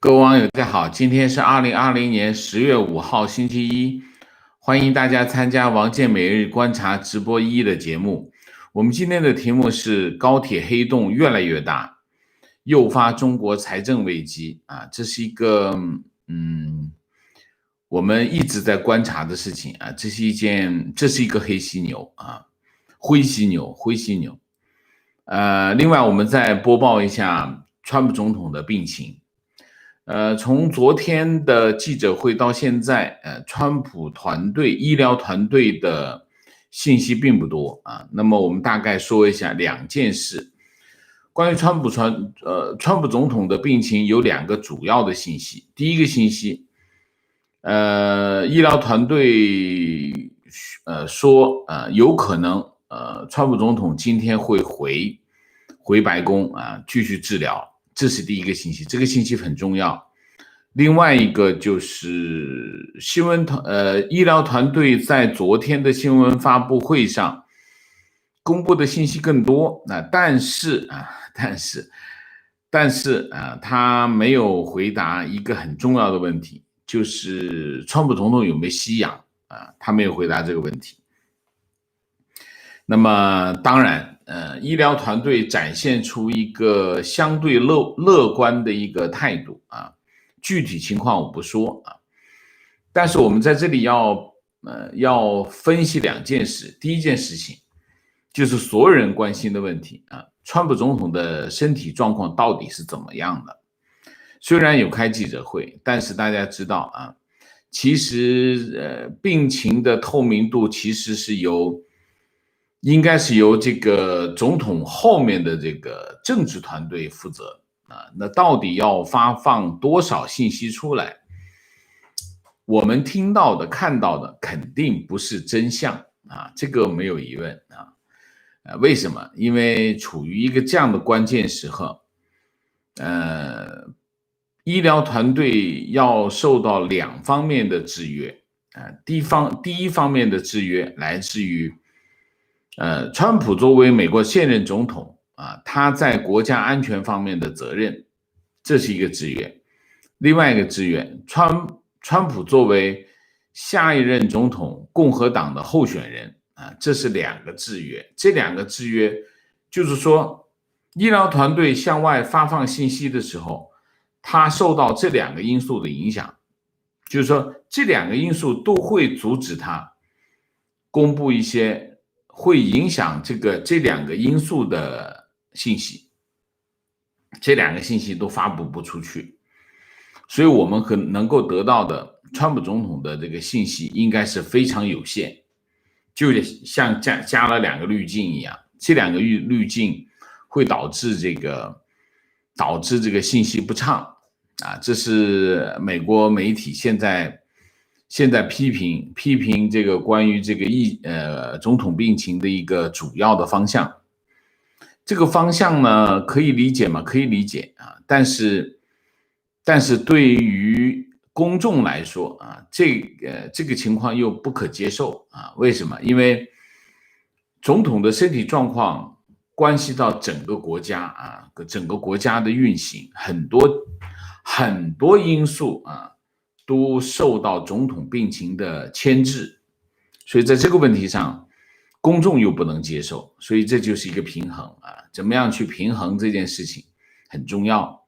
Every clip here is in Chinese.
各位网友，大家好，今天是2020年10月5号，星期一，欢迎大家参加王健每日观察直播的节目。我们今天的题目是高铁黑洞越来越大，诱发中国财政危机啊，这是一个我们一直在观察的事情啊，这是一个黑犀牛啊，灰犀牛。另外我们再播报一下川普总统的病情。从昨天的记者会到现在，川普医疗团队的信息并不多啊。那么我们大概说一下两件事。关于川普总统的病情有两个主要的信息。第一个信息，医疗团队说，有可能川普总统今天会回白宫啊，继续治疗。这是第一个信息，这个信息很重要。另外一个就是医疗团队在昨天的新闻发布会上公布的信息更多，但是他没有回答一个很重要的问题，就是川普总统有没有吸氧啊？他没有回答这个问题。那么当然，医疗团队展现出一个相对乐观的一个态度啊，具体情况我不说啊，但是我们在这里要分析两件事。第一件事情就是所有人关心的问题啊，川普总统的身体状况到底是怎么样的？虽然有开记者会，但是大家知道啊，其实病情的透明度其实应该是由这个总统后面的这个政治团队负责啊。那到底要发放多少信息出来？我们听到的、看到的肯定不是真相啊，这个没有疑问啊。为什么？因为处于一个这样的关键时刻，医疗团队要受到两方面的制约啊。第一方面的制约来自于川普作为美国现任总统啊，他在国家安全方面的责任，这是一个制约。另外一个制约，川普作为下一任总统共和党的候选人啊，这是两个制约。这两个制约就是说，医疗团队向外发放信息的时候，他受到这两个因素的影响，就是说这两个因素都会阻止他公布一些会影响这两个因素的信息，这两个信息都发布不出去，所以我们能够得到的川普总统的这个信息应该是非常有限，就像加了两个滤镜一样，这两个滤镜会导致这个信息不畅啊，这是美国媒体现在批评这个关于这个总统病情的一个主要的方向。这个方向呢，可以理解吗？可以理解啊，但是对于公众来说啊，这个情况又不可接受啊。为什么？因为总统的身体状况关系到整个国家啊，整个国家的运行，很多因素啊，都受到总统病情的牵制，所以在这个问题上，公众又不能接受，所以这就是一个平衡啊，怎么样去平衡这件事情很重要。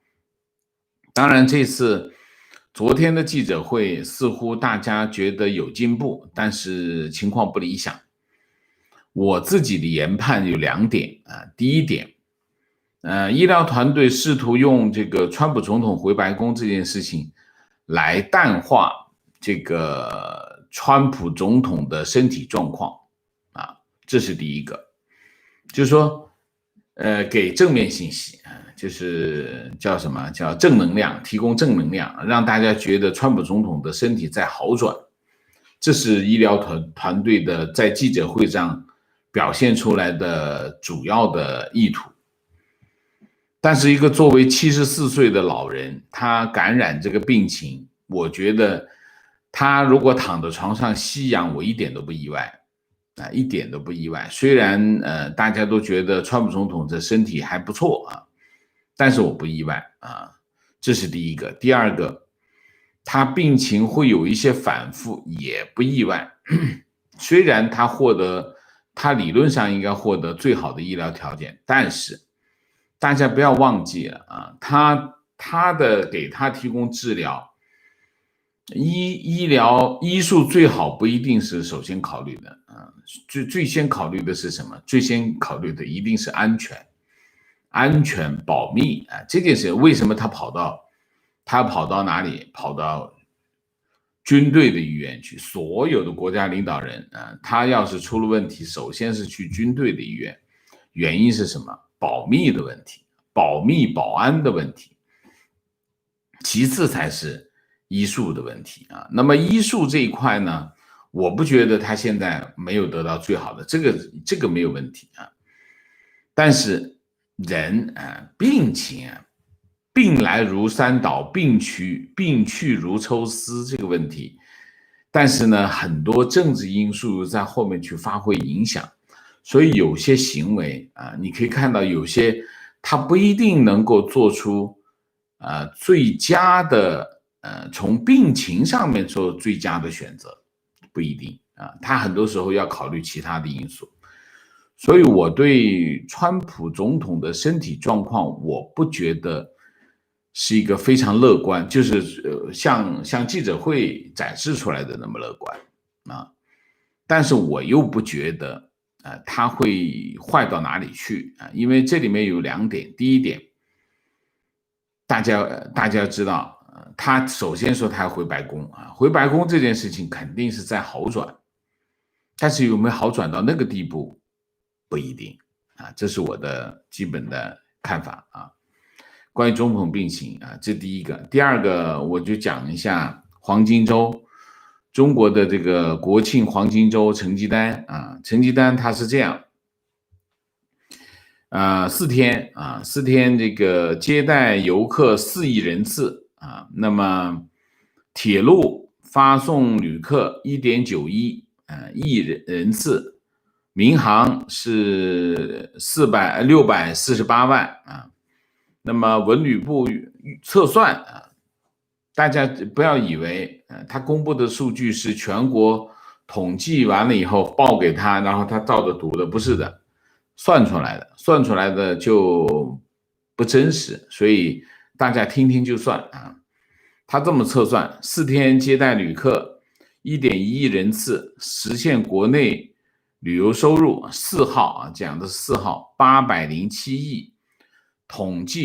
当然，昨天的记者会似乎大家觉得有进步，但是情况不理想。我自己的研判有两点啊，第一点，医疗团队试图用这个川普总统回白宫这件事情来淡化这个川普总统的身体状况啊，这是第一个，就是说，给正面信息啊，就是叫什么叫正能量，提供正能量，让大家觉得川普总统的身体在好转，这是医疗团队的在记者会上表现出来的主要的意图。但是一个作为74岁的老人，他感染这个病情，我觉得他如果躺在床上吸氧，我一点都不意外啊，一点都不意外。虽然大家都觉得川普总统的身体还不错啊，但是我不意外啊。这是第一个。第二个，他病情会有一些反复，也不意外。虽然他理论上应该获得最好的医疗条件，但是大家不要忘记了啊，给他提供治疗，医术最好不一定是首先考虑的啊，最先考虑的是什么？最先考虑的一定是安全保密啊。这件事为什么他跑到哪里？跑到军队的医院去。所有的国家领导人啊，他要是出了问题，首先是去军队的医院。原因是什么？保密的问题，保安的问题，其次才是医术的问题啊。那么医术这一块呢，我不觉得他现在没有得到最好的，这个没有问题啊。但是人啊，病情啊，病来如山倒，病去如抽丝，这个问题，但是呢，很多政治因素在后面去发挥影响，所以有些行为啊，你可以看到有些他不一定能够做出最佳的从病情上面做最佳的选择，不一定啊，他很多时候要考虑其他的因素。所以我对川普总统的身体状况，我不觉得是一个非常乐观，就是像记者会展示出来的那么乐观啊。但是我又不觉得他会坏到哪里去啊，因为这里面有两点。第一点，大家知道，他首先说他要回白宫啊，回白宫这件事情肯定是在好转，但是有没有好转到那个地步？不一定啊，这是我的基本的看法啊。关于总统病情啊，这第一个。第二个，我就讲一下黄金周，中国的这个国庆黄金周成绩单啊，成绩单它是这样，4天这个接待游客4亿人次啊，那么铁路发送旅客1.91亿人次。民航是648万啊，那么文旅部测算啊，大家不要以为他公布的数据是全国统计完了以后报给他，然后他照着读的，不是的，算出来的就不真实，所以大家听听就算啊。他这么测算，4天接待旅客1.1亿人次，实现国内旅游收入4号啊，讲的是4号807亿，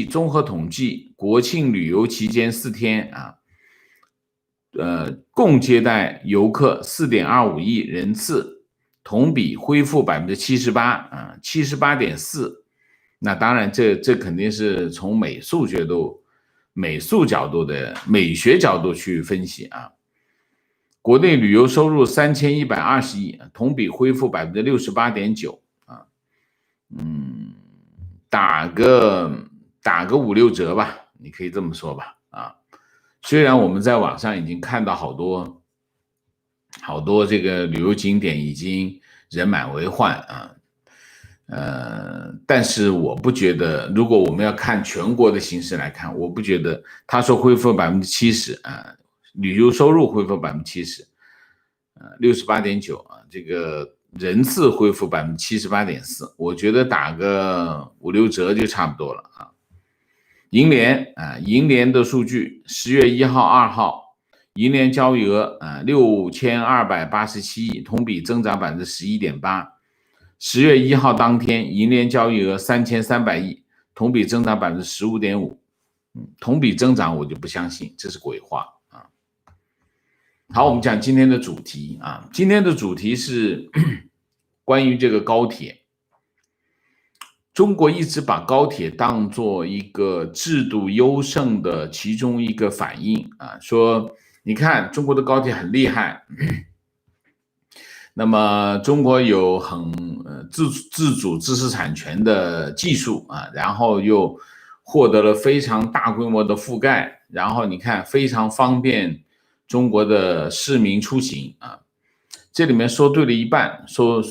综合统计国庆旅游期间4天啊，共接待游客4.25亿人次，同比恢复78%啊，78.4%。那当然这肯定是从美学角度去分析啊。国内旅游收入3120亿，同比恢复68.9%啊，打个5、6折吧，你可以这么说吧啊。虽然我们在网上已经看到好多这个旅游景点已经人满为患啊，但是我不觉得，如果我们要看全国的形势来看，我不觉得他说恢复70%啊，旅游收入恢复70%。68.9啊，这个人次恢复78.4%，我觉得打个5、6折就差不多了啊。银联的数据，10月1号、2号，银联交易额6287亿，同比增长11.8%。10月1号当天，银联交易额3300亿，同比增长15.5%。同比增长我就不相信，这是鬼话。好，我们讲今天的主题啊，今天的主题是关于这个高铁。中国一直把高铁当做一个制度优胜的其中一个反应啊，说你看中国的高铁很厉害，那么中国有很自主知识产权的技术啊，然后又获得了非常大规模的覆盖，然后你看非常方便中国的市民出行啊，这里面说对了一半，说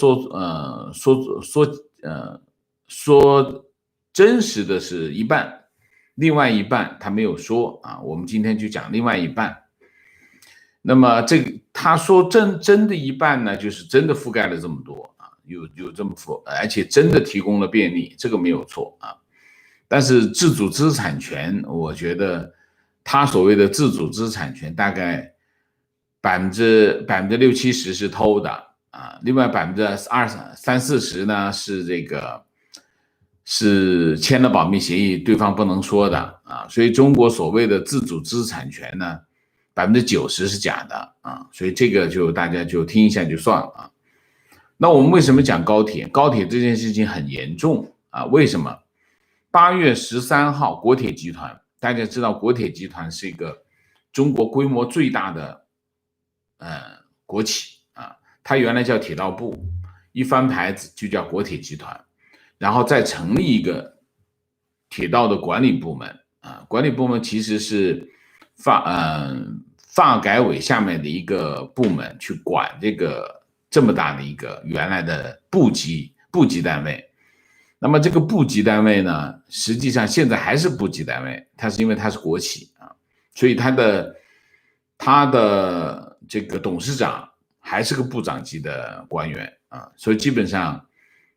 真实的是一半另外一半他没有说啊，我们今天就讲另外一半。那么这个他说真的一半呢，就是真的覆盖了这么多啊，有这么多，而且真的提供了便利，这个没有错啊。但是自主知识产权，我觉得他所谓的自主知识产权大概60%-70%是偷的啊，另外30%-40%呢是签了保密协议，对方不能说的啊。所以中国所谓的自主知识产权呢，90%是假的啊。所以这个就大家就听一下就算了啊。那我们为什么讲高铁？高铁这件事情很严重啊，为什么？8月13号，国铁集团，大家知道国铁集团是一个中国规模最大的国企啊，它原来叫铁道部，一翻牌子就叫国铁集团，然后再成立一个铁道的管理部门啊，管理部门其实是发改委下面的一个部门去管这么大的一个原来的部级单位。那么这个部级单位呢，实际上现在还是部级单位，它是因为它是国企啊，所以它的这个董事长还是个部长级的官员啊，所以基本上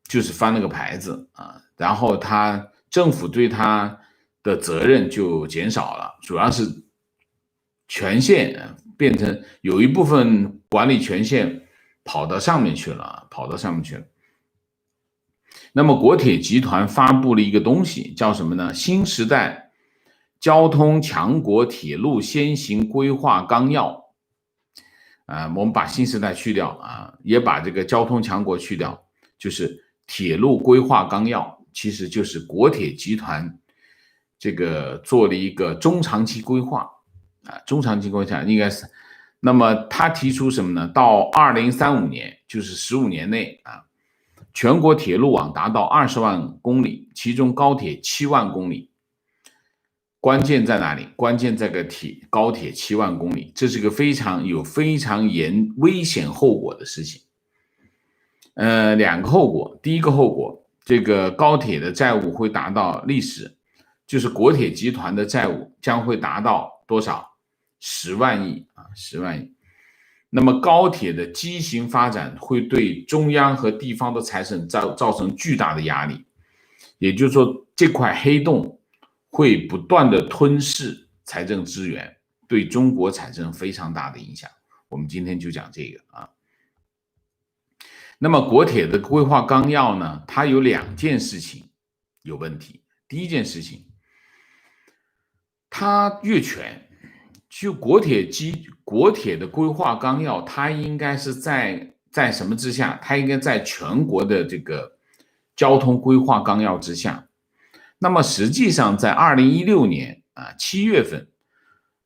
就是翻了个牌子啊，然后政府对他的责任就减少了，主要是权限变成有一部分管理权限跑到上面去了。那么国铁集团发布了一个东西，叫什么呢？新时代交通强国铁路先行规划纲要。我们把新时代去掉啊，也把这个交通强国去掉，就是铁路规划纲要，其实就是国铁集团这个做了一个中长期规划啊，中长期规划应该是，那么他提出什么呢？到2035年，就是15年内啊。全国铁路网达到20万公里，其中高铁7万公里。关键在哪里？关键在个高铁7万公里，这是个非常危险后果的事情。两个后果，第一个后果，这个高铁的债务会达到历史，就是国铁集团的债务将会达到多少？10万亿啊，10万亿。那么高铁的畸形发展会对中央和地方的财政造成巨大的压力，也就是说，这块黑洞会不断的吞噬财政资源，对中国产生非常大的影响。我们今天就讲这个啊。那么国铁的规划纲要呢，它有2件事情有问题。第一件事情，它越权。就国铁的规划纲要，它应该是在什么之下？它应该在全国的这个交通规划纲要之下。那么实际上，在2016年7月份，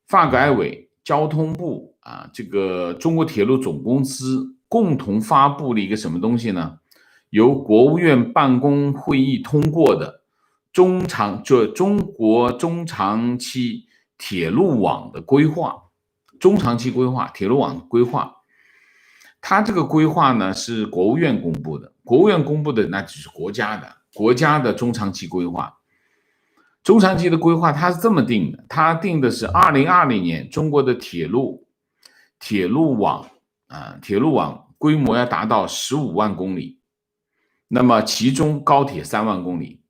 发改委、交通部这个中国铁路总公司共同发布了一个什么东西呢？由国务院办公会议通过的中国中长期铁路网的规划，中长期规划，铁路网规划。它这个规划呢是国务院公布的，国务院公布的那只是国家的中长期规划。中长期的规划它是这么定的，它定的是2020年中国的铁路网规模要达到15万公里，那么其中高铁3万公里，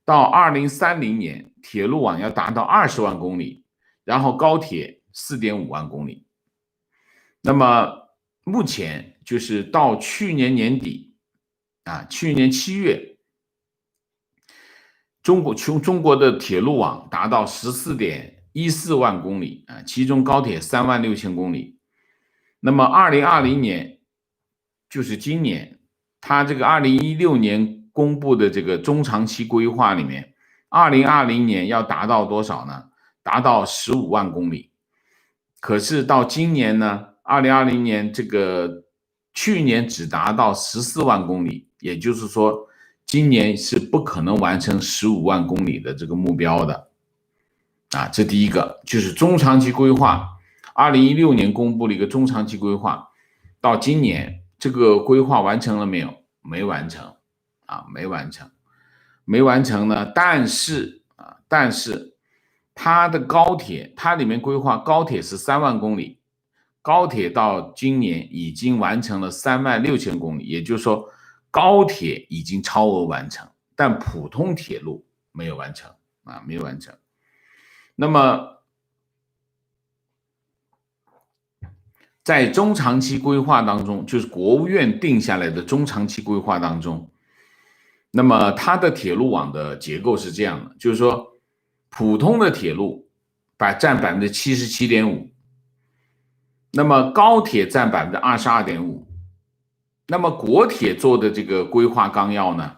到2030年铁路网要达到20万公里，然后高铁4.5万公里。那么目前就是到去年年底去年7月，中国的铁路网达到14.14万公里其中高铁3万6千公里。那么2020年就是今年，它这个2016年公布的这个中长期规划里面，2020年要达到多少呢？达到15万公里。可是到今年呢，2020年这个去年只达到14万公里，也就是说今年是不可能完成15万公里的这个目标的这第一个就是中长期规划。2016年公布了一个中长期规划，到今年这个规划完成了没有？没完成没完成呢。但是它的高铁，它里面规划高铁是3万公里，高铁到今年已经完成了36000公里，也就是说高铁已经超额完成，但普通铁路没有完成啊，没有完成。那么在中长期规划当中，就是国务院定下来的中长期规划当中，那么它的铁路网的结构是这样的，就是说普通的铁路占77.5%，那么高铁占22.5%，那么国铁做的这个规划纲要呢，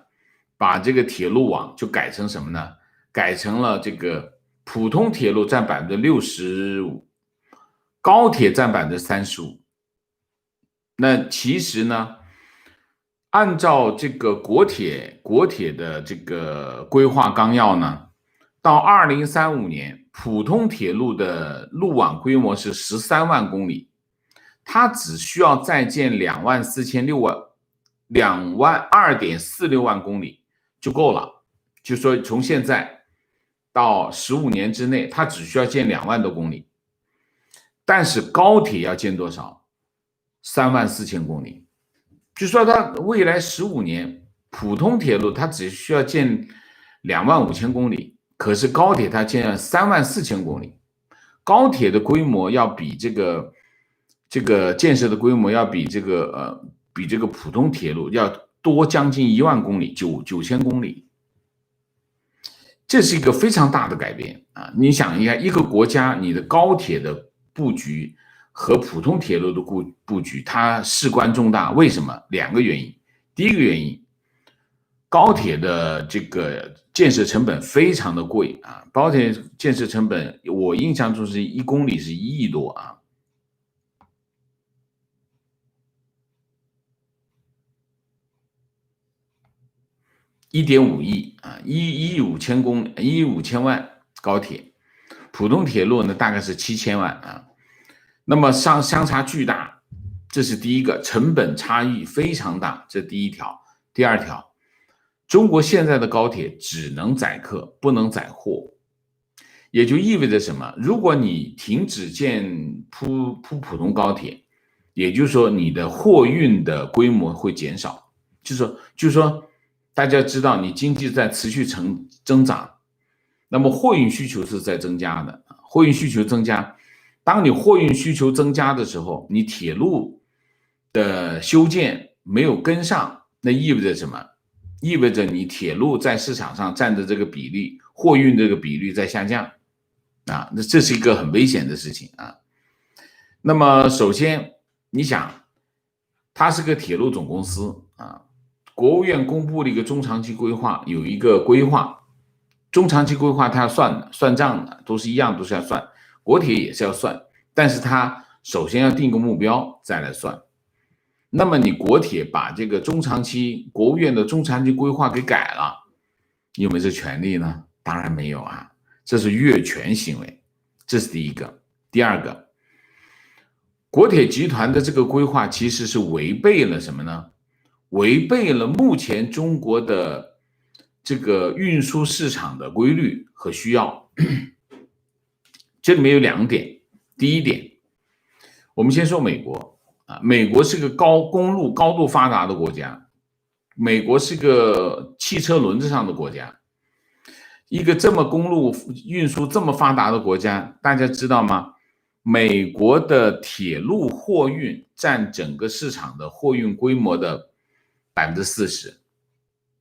把这个铁路网就改成什么呢？改成了这个普通铁路占65%，高铁占35%。那其实呢，按照这个国铁的这个规划纲要呢，到2035年，普通铁路的路网规模是13万公里，它只需要再建2.46万公里就够了。就说从现在到15年之内，它只需要建2万多公里。但是高铁要建多少？34000公里。就说它未来15年，普通铁路它只需要建25000公里，可是高铁它建了34000公里。高铁的规模要比这个建设的规模要比这个普通铁路要多将近1万公里，9000公里。这是一个非常大的改变啊！你想一下，一个国家你的高铁的布局和普通铁路的布局，它事关重大。为什么？2个原因。第一个原因，高铁的这个建设成本非常的贵啊，高铁建设成本我印象中是1公里是1亿多啊。1.5亿啊，1亿5千万高铁，普通铁路呢大概是7000万啊，那么相差巨大，这是第一个，成本差异非常大，这第一条。第二条，中国现在的高铁只能载客，不能载货，也就意味着什么？如果你停止铺普通高铁，也就是说你的货运的规模会减少，就是说。大家知道，你经济在持续增长，那么货运需求是在增加的。货运需求增加，当你货运需求增加的时候，你铁路的修建没有跟上，那意味着什么？意味着你铁路在市场上占的这个比例，货运这个比率在下降啊，那这是一个很危险的事情啊。那么首先，你想，它是个铁路总公司啊。国务院公布了一个中长期规划，有一个规划，中长期规划它要算账的，都是一样，都是要算，国铁也是要算，但是它首先要定个目标再来算。那么你国铁把这个国务院的中长期规划给改了，你有没有这权利呢？当然没有啊，这是越权行为，这是第一个。第二个，国铁集团的这个规划其实是违背了什么呢？违背了目前中国的这个运输市场的规律和需要。这里面有2点。第一点，我们先说美国啊，美国是个公路高度发达的国家，美国是个汽车轮子上的国家，一个这么公路运输这么发达的国家，大家知道吗？美国的铁路货运占整个市场的货运规模的40%，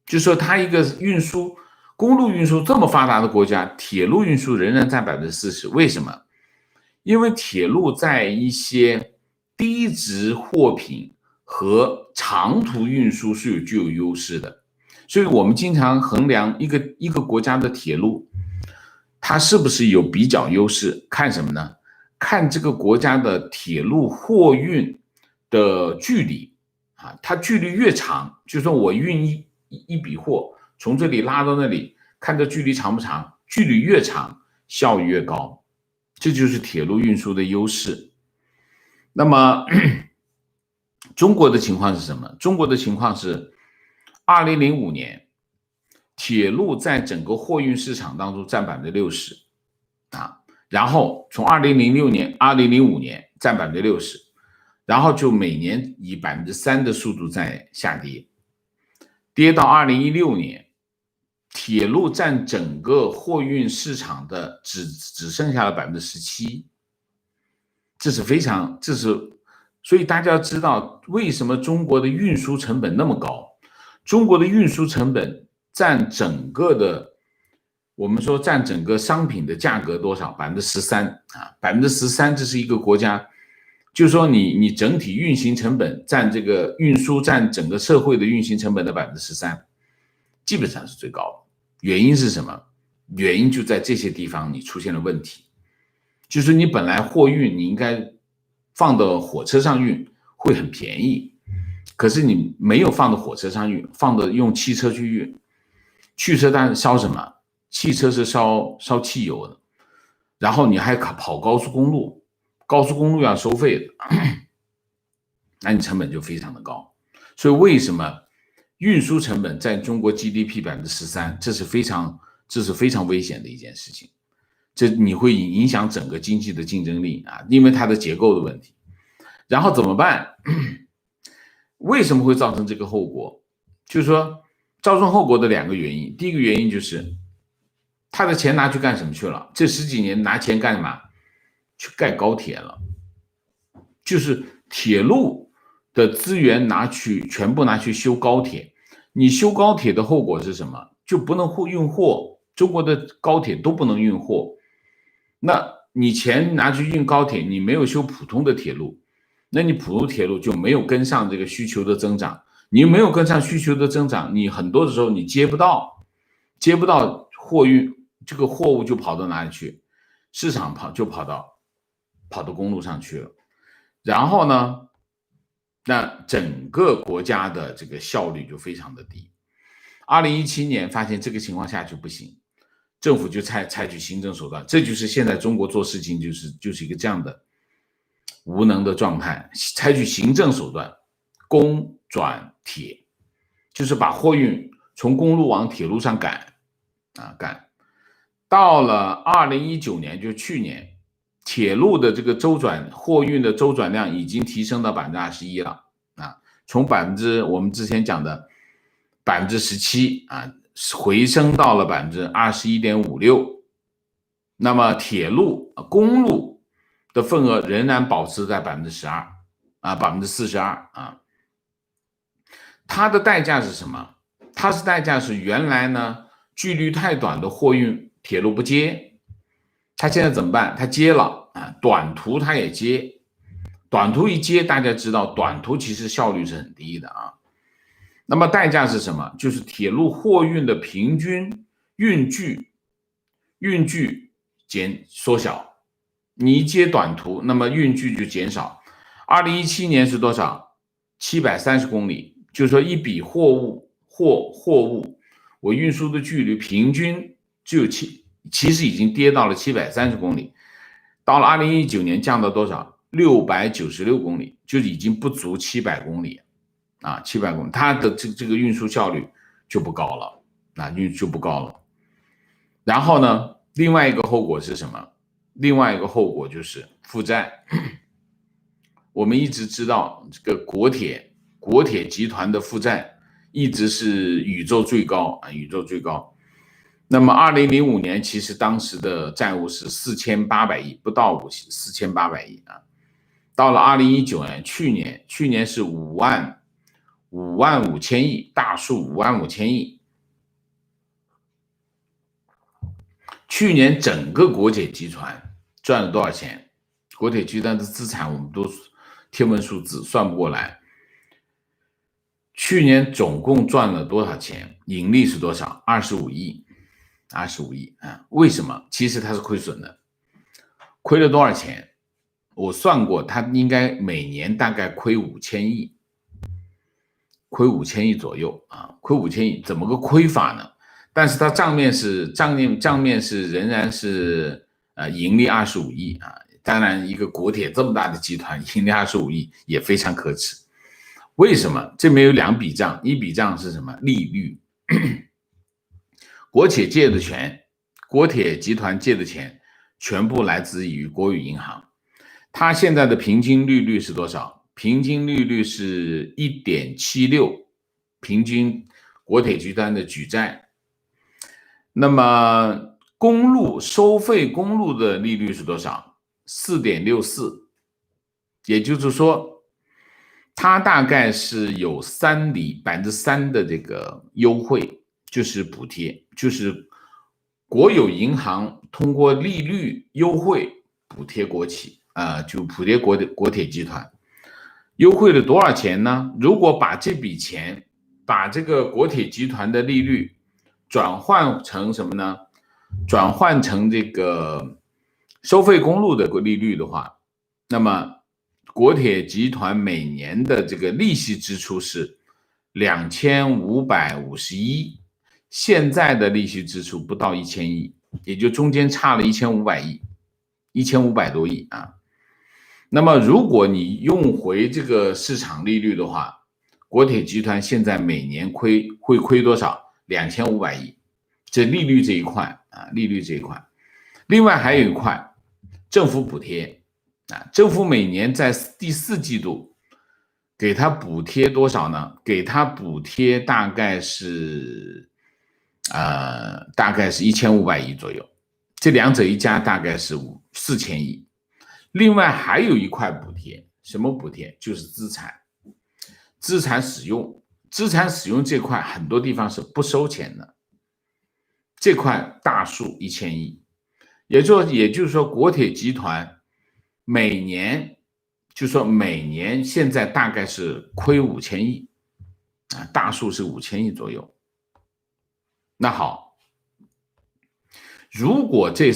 就说它一个公路运输这么发达的国家，铁路运输仍然占40%。为什么？因为铁路在一些低值货品和长途运输是具有优势的，所以我们经常衡量一个国家的铁路，它是不是有比较优势，看什么呢？看这个国家的铁路货运的距离啊，它距离越长，就说我运一笔货从这里拉到那里，看这距离长不长，距离越长效益越高，这就是铁路运输的优势。那么中国的情况是什么？中国的情况是2005年铁路在整个货运市场当中占60%，啊，然后从2006年、2005年占60%，然后就每年以3%的速度在下跌，跌到2016年，铁路占整个货运市场的只剩下了17%，所以大家要知道为什么中国的运输成本那么高。中国的运输成本占整个的，我们说占整个商品的价格多少？13%啊，13%，这是一个国家，就是说你整体运行成本占这个运输占整个社会的运行成本的13%，基本上是最高的。原因是什么？原因就在这些地方你出现了问题，就是你本来货运你应该放到火车上运会很便宜，可是你没有放到火车上运，放到用汽车去运。汽车当然烧什么？汽车是烧汽油的，然后你还跑高速公路，高速公路要收费的，那你成本就非常的高。所以为什么运输成本在中国 GDP 13%，这是非常危险的一件事情。这你会影响整个经济的竞争力啊，因为它的结构的问题。然后怎么办？为什么会造成这个后果？就是说造成后果的2个原因。第一个原因就是他的钱拿去干什么去了？这10几年拿钱干嘛？去盖高铁了。就是铁路的资源全部拿去修高铁。你修高铁的后果是什么？就不能运货，中国的高铁都不能运货。那你钱拿去运高铁，你没有修普通的铁路，那你普通铁路就没有跟上这个需求的增长。你没有跟上需求的增长，你很多的时候你接不到货运，这个货物就跑到哪里去？市场跑到公路上去了。然后呢，那整个国家的这个效率就非常的低。2017年发现这个情况下去不行，政府就采取行政手段，这就是现在中国做事情就是一个这样的无能的状态，采取行政手段，公转铁，就是把货运从公路往铁路上赶。到了2019年，就去年，铁路的这个货运的周转量已经提升到21%了啊，从我们之前讲的17%啊，回升到了21.56%。那么公路的份额仍然保持在12%啊，42%啊。它的代价是什么？它是代价是原来呢距离太短的货运铁路不接，它现在怎么办？它接了啊，短途它也接，短途一接，大家知道短途其实效率是很低的啊。那么代价是什么？就是铁路货运的平均运距缩小，你一接短途，那么运距就减少。2017年是多少？730公里，就是说一笔货物我运输的距离平均就其实已经跌到了730公里，到了2019年降到多少？696公里，就已经不足700公里啊，700公里，它的这个运输效率就不高了，就不高了。然后呢，另外一个后果是什么？另外一个后果就是负债。我们一直知道这个国铁集团的负债一直是宇宙最高。那么2005年其实当时的债务是4800亿，不到4800亿啊。到了2019年，去年是55000亿，大数55000亿。去年整个国铁集团赚了多少钱？国铁集团的资产我们都天文数字算不过来。去年总共赚了多少钱？盈利是多少？25亿啊！为什么？其实它是亏损的，亏了多少钱？我算过，它应该每年大概亏5000亿，亏5000亿左右啊，亏5000亿，怎么个亏法呢？但是它账面是仍然是盈利25亿啊。当然，一个国铁这么大的集团盈利25亿也非常可耻。为什么？这边有2笔账，一笔账是什么？利率。国铁集团借的钱全部来自于国有银行。它现在的平均利率是多少？平均利率是 1.76， 平均国铁集团的举债。那么公路收费公路的利率是多少？ 4.64， 也就是说它大概是有3% 的这个优惠，就是补贴，就是国有银行通过利率优惠补贴国企就补贴国铁集团。优惠了多少钱呢？如果把这笔钱，把这个国铁集团的利率转换成什么呢？转换成这个收费公路的利率的话，那么国铁集团每年的这个利息支出是2551亿，现在的利息支出不到1000亿，也就中间差了1500亿，1500多亿啊。那么如果你用回这个市场利率的话，国铁集团现在每年会亏多少？2500亿，这利率这一块啊，利率这一块。另外还有一块政府补贴啊，政府每年在第4季度给他补贴多少呢？给他补贴大概是1500亿左右，这两者一加大概是4000亿。另外还有一块补贴，什么补贴？就是资产使用，资产使用这块很多地方是不收钱的，这块大数1000亿，也就是说国铁集团每年现在大概是亏5000亿啊，大数是5000亿左右。那好，如果这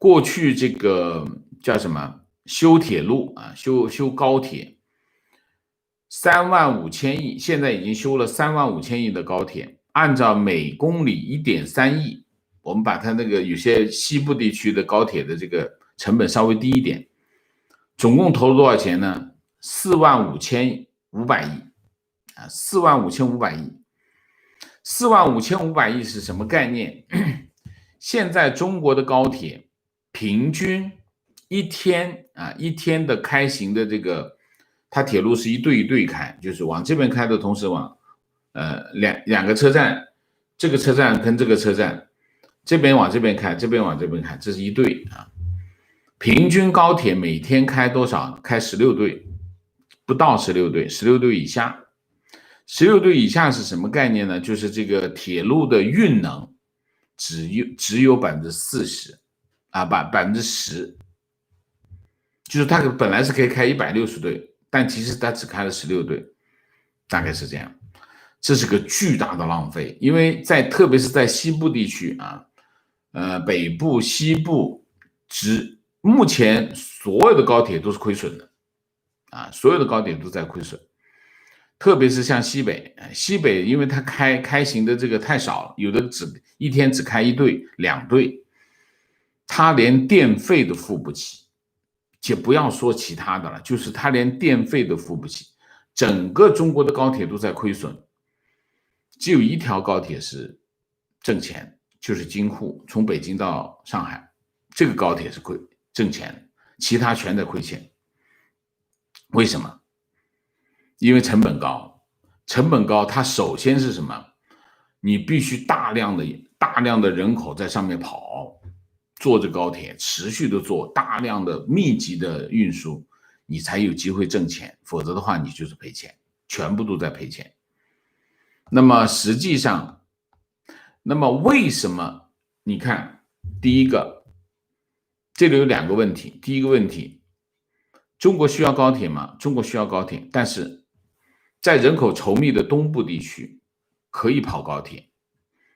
过去这个叫什么修铁路啊，修高铁35000亿，现在已经修了35000亿的高铁，按照每公里1.3亿，我们把它那个有些西部地区的高铁的这个成本稍微低一点，总共投了多少钱呢？45500亿啊，45500亿。45500亿是什么概念？现在中国的高铁平均一天的开行的这个，它铁路是一对一对开，就是往这边开的同时往两个车站，这个车站跟这个车站，这边往这边开，这边往这边开，这是一对啊。平均高铁每天开多少？开16对，不到16对，16对以下。16对以下是什么概念呢？就是这个铁路的运能只有40%啊，10%，就是它本来是可以开160对，但其实它只开了16对，大概是这样。这是个巨大的浪费，因为特别是在西部地区啊，北部、西部，目前所有的高铁都是亏损的啊，所有的高铁都在亏损。特别是像西北，因为它开行的这个太少了，有的一天只开1对、2对，它连电费都付不起，且不要说其他的了，就是它连电费都付不起，整个中国的高铁都在亏损，只有一条高铁是挣钱，就是京沪，从北京到上海，这个高铁是挣钱，其他全在亏钱。为什么？因为成本高，它首先是什么？你必须大量的人口在上面跑，坐着高铁持续的做大量的密集的运输，你才有机会挣钱，否则的话你就是赔钱，全部都在赔钱。那么实际上，为什么？你看，第一个，这里有2个问题。第一个问题，中国需要高铁吗？中国需要高铁，但是在人口稠密的东部地区可以跑高铁，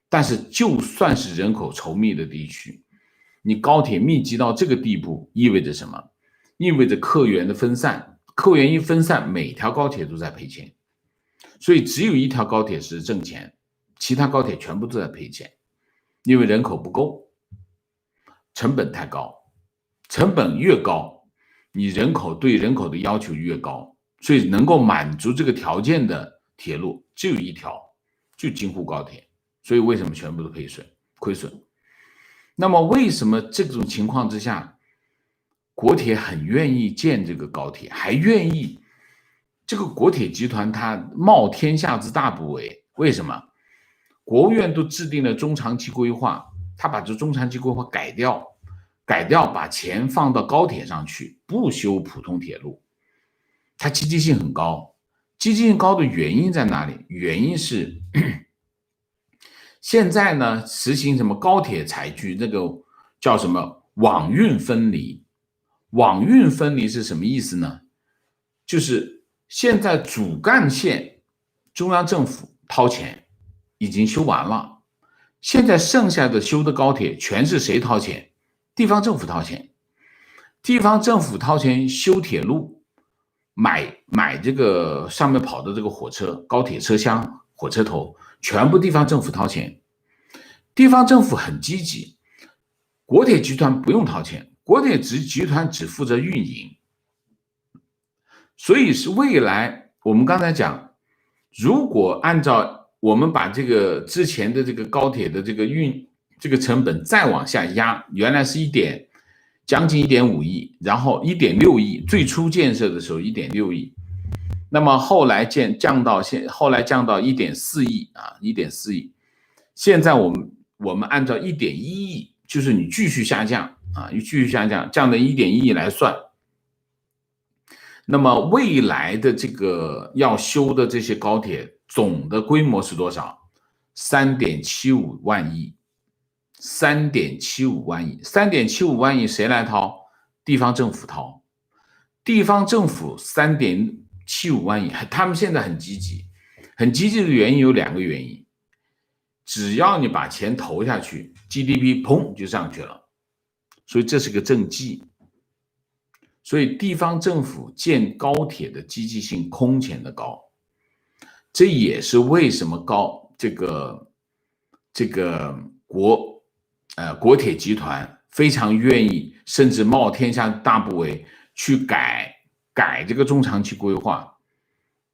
但是就算是人口稠密的地区，你高铁密集到这个地步，意味着什么？意味着客源的分散，客源一分散，每条高铁都在赔钱，所以只有一条高铁是挣钱，其他高铁全部都在赔钱，因为人口不够，成本太高，成本越高，你对人口的要求越高。所以能够满足这个条件的铁路只有一条，就京沪高铁。所以为什么全部都亏损？那么为什么这种情况之下，国铁很愿意建这个高铁，还愿意这个国铁集团它冒天下之大不韪？为什么？国务院都制定了中长期规划，他把这中长期规划改掉，把钱放到高铁上去，不修普通铁路，它积极性很高。积极性高的原因在哪里？原因是现在呢实行什么高铁采取那个叫什么网运分离。网运分离是什么意思呢？就是现在主干线中央政府掏钱已经修完了，现在剩下的修的高铁全是谁掏钱？地方政府掏钱。地方政府掏钱修铁路，买这个上面跑的这个火车、高铁车厢、火车头，全部地方政府掏钱。地方政府很积极，国铁集团不用掏钱，国铁集团只负责运营。所以是未来我们刚才讲，如果按照我们把这个之前的这个高铁的这个成本再往下压，原来是将近1.5亿，然后1.6亿，最初建设的时候1.6亿，那么后来降到1.4亿啊，1.4亿。现在我们按照1.1亿，就是你继续下降啊，继续下降，降到1.1亿来算。那么未来的这个要修的这些高铁总的规模是多少？3.75万亿。3.75万亿，3.75万亿谁来掏？地方政府掏。地方政府3.75万亿，他们现在很积极，很积极的原因有2个原因。只要你把钱投下去 ，GDP 砰就上去了，所以这是个政绩。所以地方政府建高铁的积极性空前的高，这也是为什么国铁集团非常愿意，甚至冒天下大不韪去改这个中长期规划。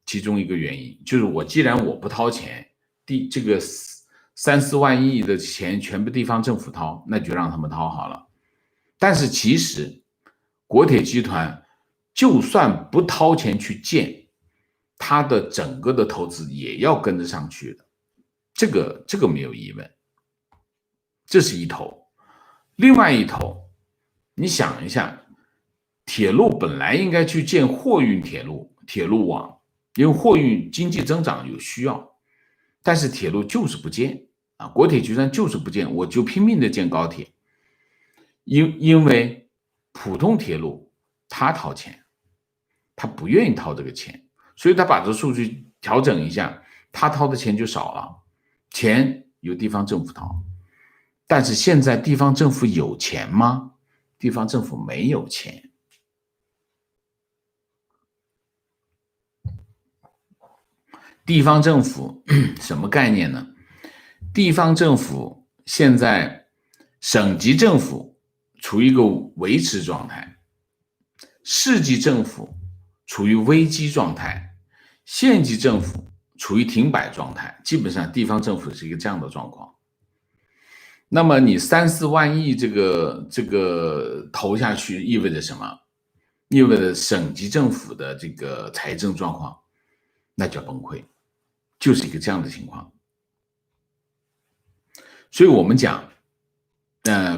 其中一个原因就是既然我不掏钱，这个3-4万亿的钱全部地方政府掏，那就让他们掏好了。但是其实国铁集团就算不掏钱去建，它的整个的投资也要跟得上去的，这个没有疑问。这是一头。另外一头，你想一下，铁路本来应该去建货运铁路网，因为货运经济增长有需要，但是铁路就是不建啊，国铁集团就是不建，我就拼命的建高铁，因为普通铁路他掏钱，他不愿意掏这个钱，所以他把这数据调整一下，他掏的钱就少了，钱由地方政府掏。但是现在地方政府有钱吗？地方政府没有钱。地方政府什么概念呢？地方政府现在省级政府处于一个维持状态，市级政府处于危机状态，县级政府处于停摆状态，基本上地方政府是一个这样的状况。那么你3-4万亿这个投下去意味着什么？意味着省级政府的这个财政状况那就要崩溃，就是一个这样的情况。所以我们讲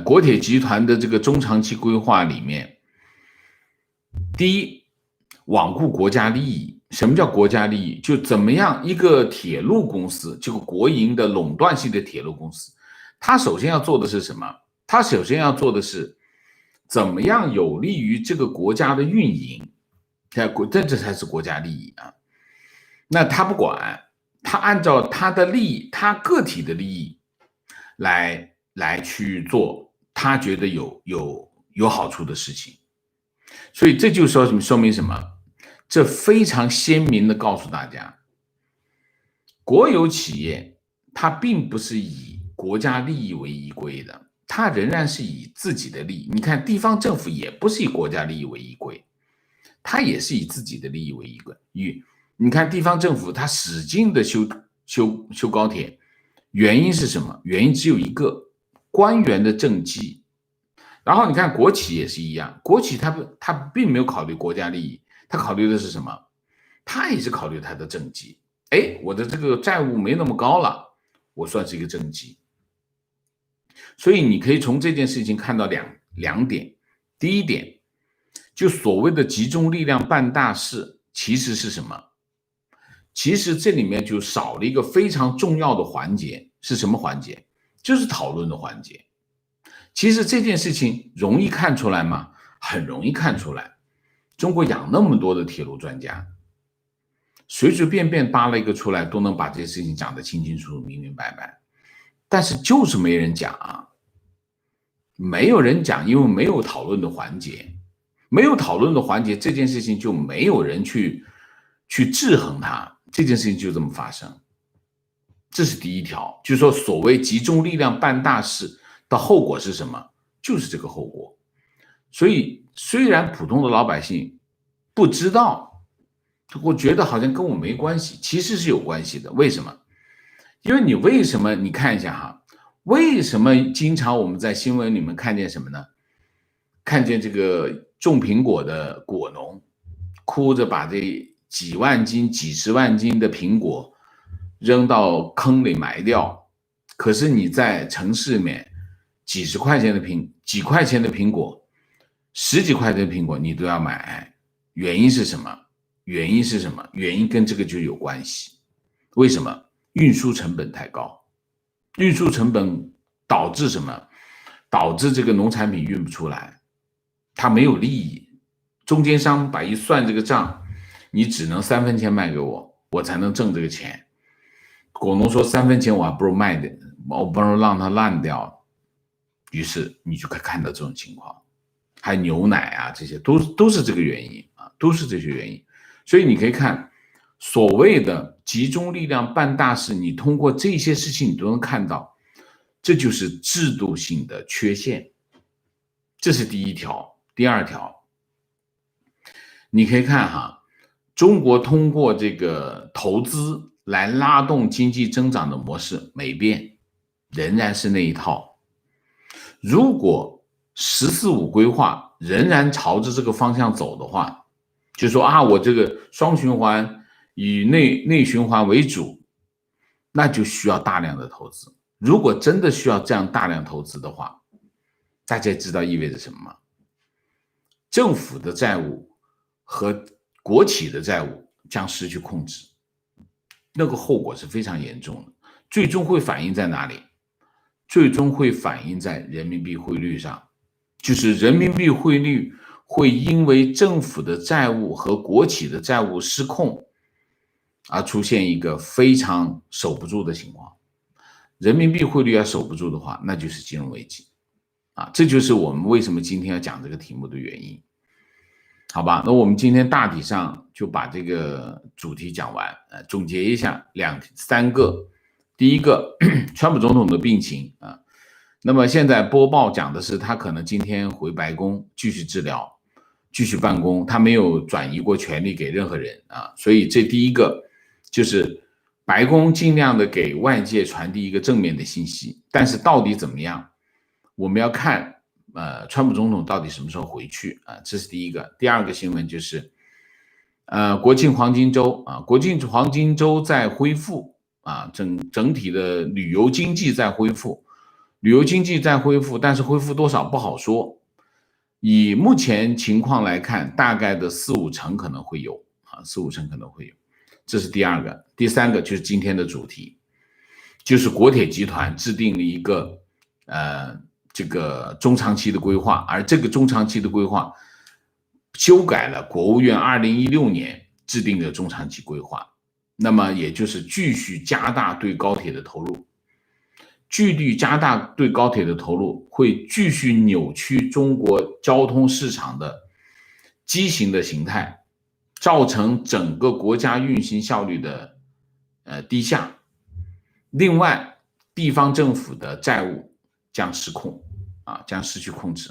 国铁集团的这个中长期规划里面，第一，罔顾国家利益。什么叫国家利益？就怎么样一个铁路公司，这个国营的垄断性的铁路公司，他首先要做的是什么？他首先要做的是怎么样有利于这个国家的运营，这才是国家利益啊。那他不管，他按照他的利益，他个体的利益来去做他觉得有好处的事情。所以这就说明什么？这非常鲜明的告诉大家，国有企业它并不是以国家利益为依归的，它仍然是以自己的利益。你看地方政府也不是以国家利益为依归，它也是以自己的利益为依归。你看地方政府它使劲的修高铁，原因是什么？原因只有一个，官员的政绩。然后你看国企也是一样，国企它并没有考虑国家利益，它考虑的是什么？它也是考虑它的政绩。哎，我的这个债务没那么高了，我算是一个政绩。所以你可以从这件事情看到两点。第一点，就所谓的集中力量办大事，其实是什么？其实这里面就少了一个非常重要的环节，是什么环节？就是讨论的环节。其实这件事情容易看出来吗？很容易看出来。中国养那么多的铁路专家，随随便便扒了一个出来，都能把这些事情讲得清清楚楚、明明白白。但是就是没人讲啊，没有人讲，因为没有讨论的环节，没有讨论的环节，这件事情就没有人去制衡它，这件事情就这么发生。这是第一条，就是说所谓集中力量办大事的后果是什么？就是这个后果。所以虽然普通的老百姓不知道，我觉得好像跟我没关系，其实是有关系的。为什么？因为为什么你看一下哈，为什么经常我们在新闻里面看见什么呢？看见这个种苹果的果农哭着把这几万斤、几十万斤的苹果扔到坑里埋掉，可是你在城市里面几块钱的苹果，十几块钱的苹果你都要买，原因是什么？原因跟这个就有关系。为什么？运输成本太高，运输成本导致什么？导致这个农产品运不出来，它没有利益。中间商一算这个账，你只能3分钱卖给我，我才能挣这个钱。果农说3分钱我还不如卖的，我不如让它烂掉。于是你就可以看到这种情况，还有牛奶啊，这些都是这个原因啊，都是这些原因。所以你可以看所谓的集中力量办大事，你通过这些事情你都能看到，这就是制度性的缺陷。这是第一条。第二条，你可以看哈，中国通过这个投资来拉动经济增长的模式没变，仍然是那一套。如果十四五规划仍然朝着这个方向走的话，就说啊，我这个双循环以内循环为主，那就需要大量的投资。如果真的需要这样大量投资的话，大家知道意味着什么吗？政府的债务和国企的债务将失去控制，那个后果是非常严重的，最终会反映在哪里？最终会反映在人民币汇率上，就是人民币汇率会因为政府的债务和国企的债务失控而出现一个非常守不住的情况。人民币汇率要守不住的话，那就是金融危机啊！这就是我们为什么今天要讲这个题目的原因。好吧，那我们今天大体上就把这个主题讲完，总结一下三个。第一个，川普总统的病情啊，那么现在播报讲的是他可能今天回白宫继续治疗，继续办公，他没有转移过权力给任何人啊，所以这第一个就是白宫尽量的给外界传递一个正面的信息，但是到底怎么样，我们要看川普总统到底什么时候回去啊？这是第一个。第二个新闻就是国庆黄金周啊，国庆黄金周在恢复啊，整体的旅游经济在恢复，但是恢复多少不好说。以目前情况来看，大概的4-5成可能会有啊，4-5成可能会有。这是第二个。第三个就是今天的主题，就是国铁集团制定了一个这个中长期的规划，而这个中长期的规划修改了国务院2016年制定的中长期规划，那么也就是继续加大对高铁的投入，会继续扭曲中国交通市场的畸形的形态，造成整个国家运行效率的低下。另外，地方政府的债务将失控啊，将失去控制。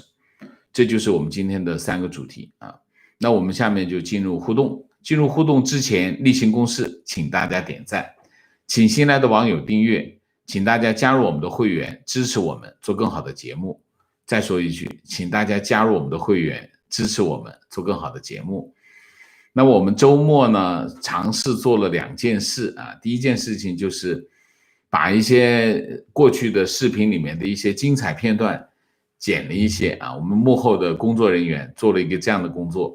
这就是我们今天的3个主题啊。那我们下面就进入互动。进入互动之前，例行公事，请大家点赞，请新来的网友订阅，请大家加入我们的会员，支持我们做更好的节目。再说一句，请大家加入我们的会员，支持我们做更好的节目。那我们周末呢，尝试做了2件事啊。第一件事情就是把一些过去的视频里面的一些精彩片段剪了一些啊，我们幕后的工作人员做了一个这样的工作，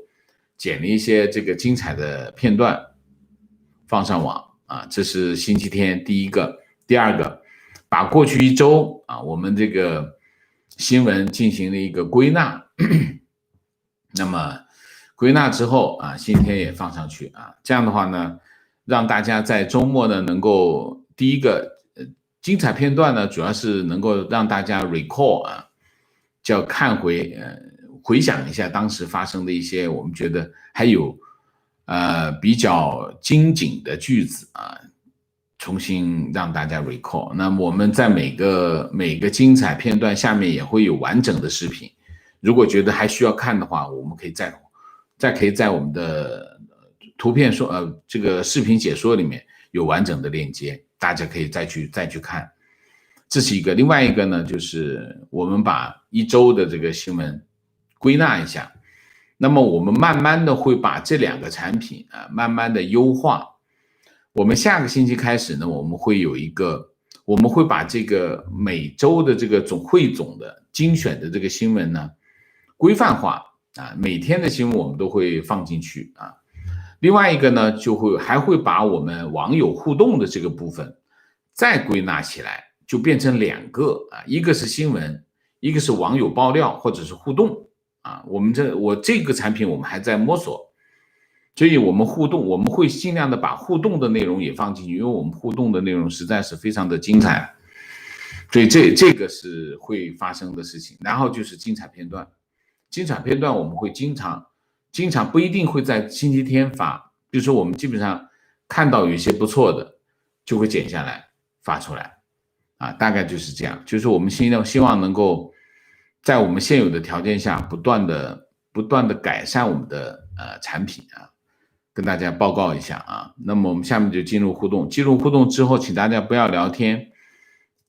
剪了一些这个精彩的片段放上网啊。这是星期天第一个。第二个，把过去1周啊，我们这个新闻进行了一个归纳。那么归纳之后啊，星期天也放上去啊。这样的话呢，让大家在周末呢能够第一个精彩片段呢，主要是能够让大家 recall 啊，叫看回回想一下当时发生的一些我们觉得还有比较精简的句子啊，重新让大家 recall。那么我们在每个精彩片段下面也会有完整的视频，如果觉得还需要看的话，我们可以在我们的图片这个视频解说里面有完整的链接，大家可以再去看。这是一个。另外一个呢，就是我们把1周的这个新闻归纳一下，那么我们慢慢的会把这2个产品啊慢慢的优化。我们下个星期开始呢，我们会把这个每周的这个汇总的精选的这个新闻呢规范化啊，每天的新闻我们都会放进去啊。另外一个呢，还会把我们网友互动的这个部分再归纳起来，就变成2个啊，一个是新闻，一个是网友爆料或者是互动啊。我这个产品我们还在摸索，所以我们会尽量的把互动的内容也放进去，因为我们互动的内容实在是非常的精彩，所以这个是会发生的事情。然后就是精彩片段我们会经常不一定会在星期天发，比如说我们基本上看到有一些不错的就会剪下来发出来啊，大概就是这样。就是我们希望能够在我们现有的条件下不断的改善我们的产品啊，跟大家报告一下啊。那么我们下面就进入互动之后，请大家不要聊天，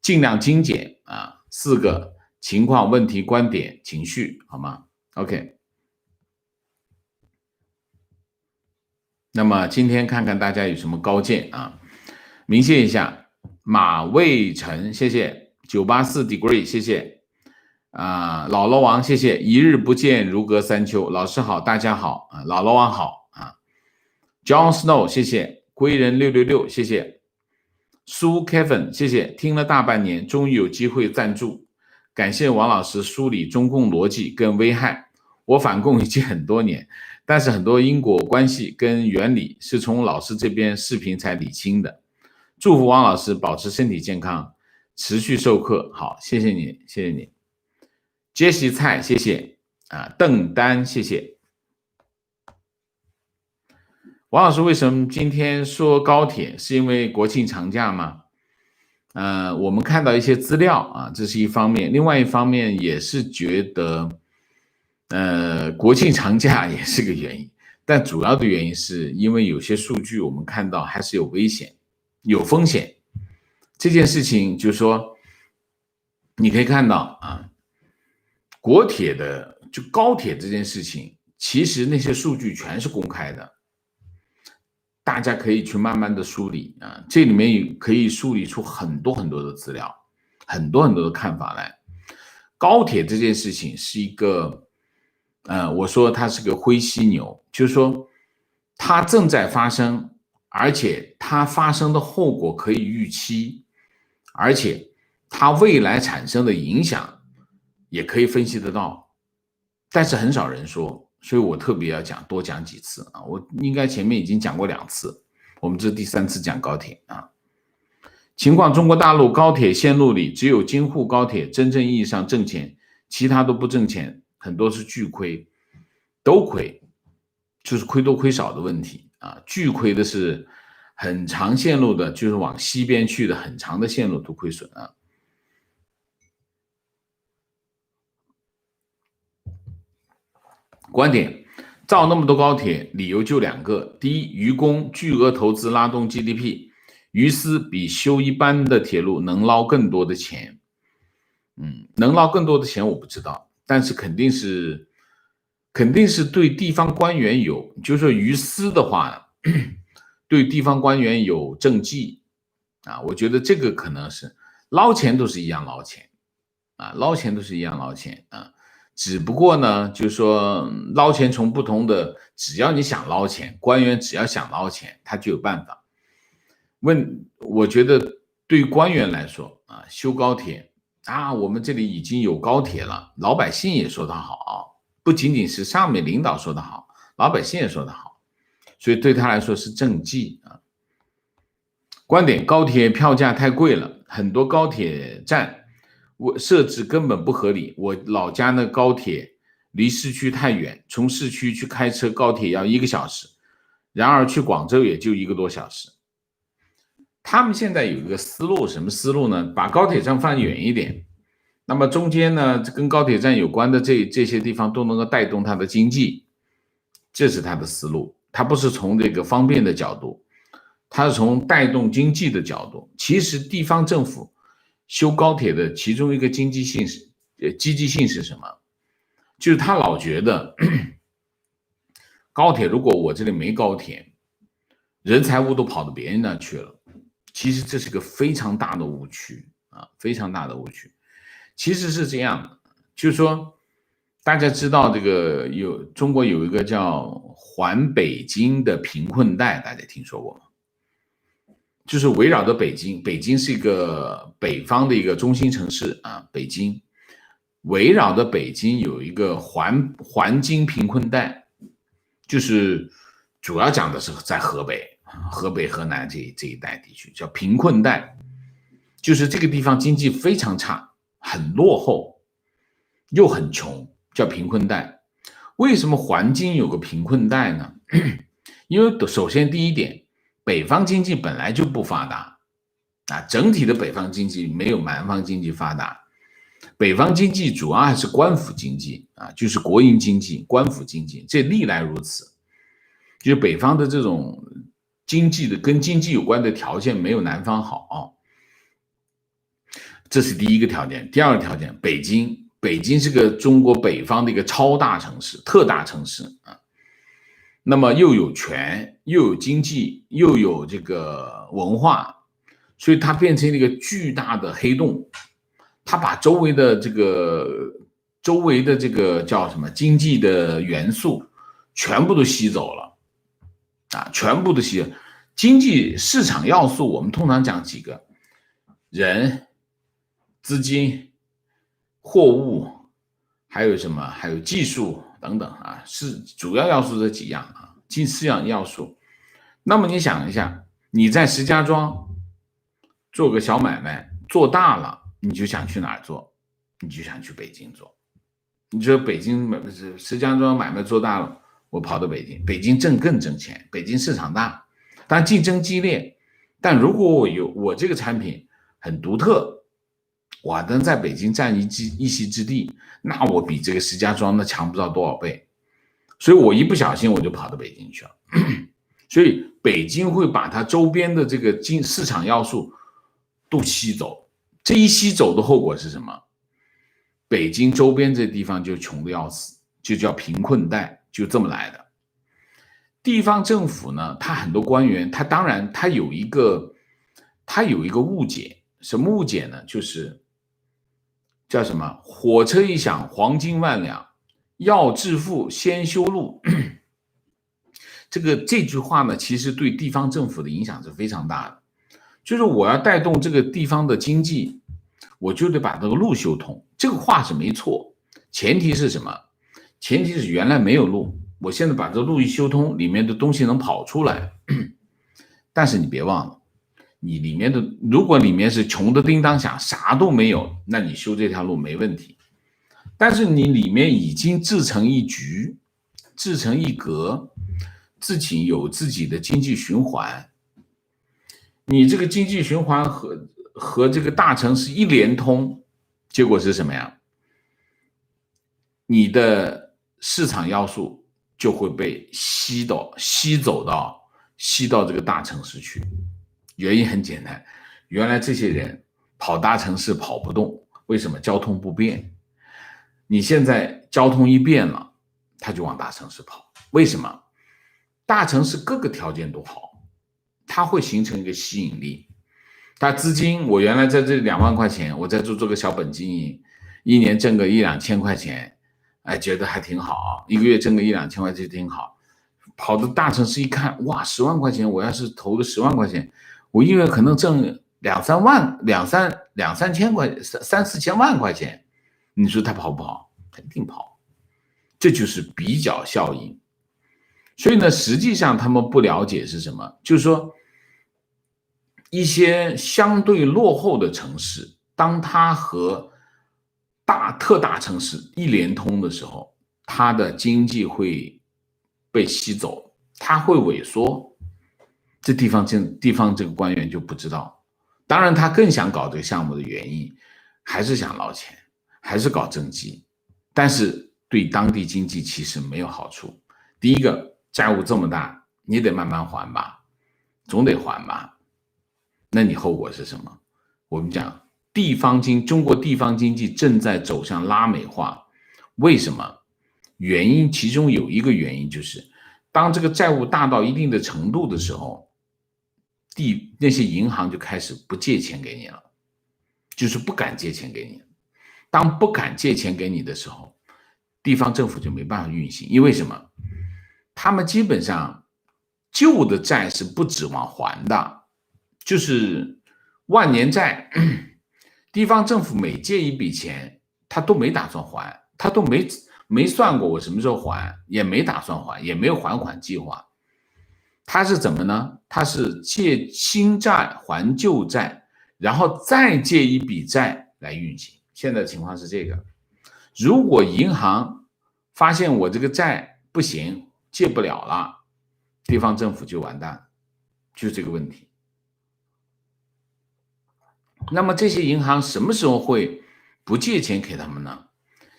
尽量精简啊，4个情况、问题、观点、情绪，好吗 ？OK。那么今天看看大家有什么高见啊？明谢一下，马卫成，谢谢984 degree， 谢谢啊，姥姥王，谢谢一日不见如隔三秋，老师好，大家好啊，姥姥王好啊 ，John Snow， 谢谢归人666，谢谢苏 Kevin， 谢谢听了大半年，终于有机会赞助，感谢王老师梳理中共逻辑跟危害，我反共已经很多年。但是很多因果关系跟原理是从老师这边视频才理清的。祝福王老师保持身体健康，持续授课。好，谢谢你，谢谢你。杰西菜，谢谢啊。邓丹，谢谢。王老师为什么今天说高铁？是因为国庆长假吗？我们看到一些资料啊，这是一方面。另外一方面也是觉得。国庆长假也是个原因，但主要的原因是因为有些数据我们看到还是有危险、有风险。这件事情就是说，你可以看到啊，国铁的就高铁这件事情，其实那些数据全是公开的，大家可以去慢慢的梳理啊，这里面可以梳理出很多很多的资料，很多很多的看法来。高铁这件事情是一个。我说它是个灰犀牛，就是说它正在发生，而且它发生的后果可以预期，而且它未来产生的影响也可以分析得到，但是很少人说，所以我特别要多讲几次啊！我应该前面已经讲过2次，我们这是第3次讲高铁啊。情况：中国大陆高铁线路里只有京沪高铁真正意义上挣钱，其他都不挣钱。很多是巨亏，都亏，就是亏多亏少的问题啊。巨亏的是很长线路的，就是往西边去的很长的线路都亏损啊。观点：造那么多高铁，理由就2个：第一，愚公巨额投资拉动 GDP，于私比修一般的铁路能捞更多的钱。能捞更多的钱我不知道，但是肯定是对地方官员有，就是说于私的话，对地方官员有政绩啊，我觉得这个可能是捞钱都是一样捞钱啊，捞钱都是一样捞钱啊，只不过呢，就是说捞钱从不同的，只要你想捞钱，官员只要想捞钱，他就有办法。我觉得对于官员来说啊，修高铁啊，我们这里已经有高铁了，老百姓也说得好，不仅仅是上面领导说得好，老百姓也说得好，所以对他来说是政绩啊。观点：高铁票价太贵了，很多高铁站设置根本不合理。我老家的高铁离市区太远，从市区去开车高铁要1个小时，然而去广州也就1个多小时。他们现在有一个思路，什么思路呢？把高铁站放远一点，那么中间呢，跟高铁站有关的这些地方都能够带动它的经济，这是他的思路。他不是从这个方便的角度，他是从带动经济的角度。其实地方政府修高铁的其中一个积极性是什么？就是他老觉得高铁如果我这里没高铁，人财物都跑到别人那去了。其实这是个非常大的误区啊，非常大的误区。其实是这样的，就是说，大家知道这个中国有一个叫环北京的贫困带，大家听说过吗？就是围绕着北京，北京是一个北方的一个中心城市啊，北京围绕着北京有一个环京贫困带，就是主要讲的是在河北、河南这一带地区叫贫困带，就是这个地方经济非常差，很落后，又很穷，叫贫困带。为什么环京有个贫困带呢？因为首先第一点，北方经济本来就不发达啊，整体的北方经济没有南方经济发达，北方经济主要还是官府经济啊，就是国营经济、官府经济，这历来如此。就是北方的这种经济的跟经济有关的条件没有南方好，这是第一个条件。第二个条件，北京是个中国北方的一个超大城市、特大城市啊。那么又有权，又有经济，又有这个文化，所以它变成了一个巨大的黑洞。它把周围的这个叫什么经济的元素全部都吸走了啊，全部都吸了。经济市场要素我们通常讲几个：人、资金、货物，还有什么？还有技术等等啊，是主要要素这几样啊，近4样要素。那么你想一下，你在石家庄做个小买卖，做大了，你就想去哪儿做？你就想去北京做。你说石家庄买卖做大了，我跑到北京，北京更挣钱，北京市场大，但竞争激烈。但如果我这个产品很独特，我能在北京占一席之地，那我比这个石家庄强不知道多少倍。所以我一不小心我就跑到北京去了。所以北京会把它周边的这个市场要素都吸走。这一吸走的后果是什么？北京周边这地方就穷的要死，就叫贫困带，就这么来的。地方政府呢，他很多官员，他当然他有一个误解，什么误解呢？就是叫什么？火车一响，黄金万两，要致富先修路。这句话呢，其实对地方政府的影响是非常大的。就是我要带动这个地方的经济，我就得把这个路修通。这个话是没错，前提是什么？前提是原来没有路，我现在把这路一修通，里面的东西能跑出来。但是你别忘了，你如果里面是穷的叮当响，啥都没有，那你修这条路没问题。但是你里面已经自成一局，自成一格，自己有自己的经济循环。你这个经济循环和这个大城市一连通，结果是什么呀？你的市场要素就会被吸走到这个大城市去，原因很简单，原来这些人跑大城市跑不动，为什么？交通不便。你现在交通一变了，他就往大城市跑。为什么？大城市各个条件都好，它会形成一个吸引力。它资金，我原来在这2万块钱，我在做个小本经营，一年挣个1、2千块钱，哎，觉得还挺好，一个月挣个1、2千块钱挺好。跑到大城市一看，哇，10万块钱，我要是投个10万块钱，我一个月可能挣2、3万、2、3千块、3、4千万块钱，你说他跑不跑？肯定跑。这就是比较效应。所以呢，实际上他们不了解是什么，就是说一些相对落后的城市，当它和特大城市一连通的时候，它的经济会被吸走，它会萎缩。这地方这个官员就不知道。当然他更想搞这个项目的原因还是想捞钱，还是搞政绩，但是对当地经济其实没有好处。第一个，债务这么大，你得慢慢还吧，总得还吧，那你后果是什么？我们讲中国地方经济正在走向拉美化。为什么？原因其中有一个原因就是，当这个债务大到一定的程度的时候，那些银行就开始不借钱给你了，就是不敢借钱给你。当不敢借钱给你的时候，地方政府就没办法运行。因为什么？他们基本上旧的债是不指望还的，就是万年债，地方政府每借一笔钱，他都没打算还，他都没算过我什么时候还，也没打算还，也没有还款计划。他是怎么呢？他是借新债还旧债，然后再借一笔债来运行。现在的情况是这个，如果银行发现我这个债不行，借不了了，地方政府就完蛋，就是这个问题。那么这些银行什么时候会不借钱给他们呢？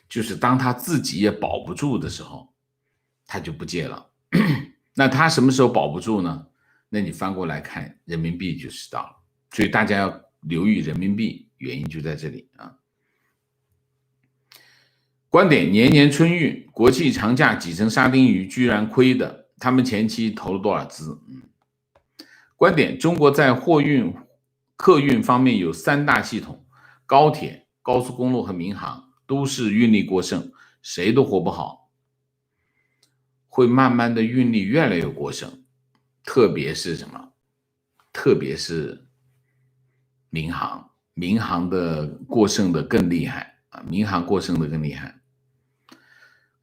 就是当他自己也保不住的时候，他就不借了。那他什么时候保不住呢？那你翻过来看人民币就知道了。所以大家要留意人民币，原因就在这里啊。观点：年年春运，国际长假挤成沙丁鱼，居然亏的，他们前期投了多少资？观点：中国在货运、客运方面有3大系统，高铁、高速公路和民航都是运力过剩，谁都活不好，会慢慢的运力越来越过剩，特别是什么？特别是民航，民航的过剩的更厉害啊！民航过剩的更厉害。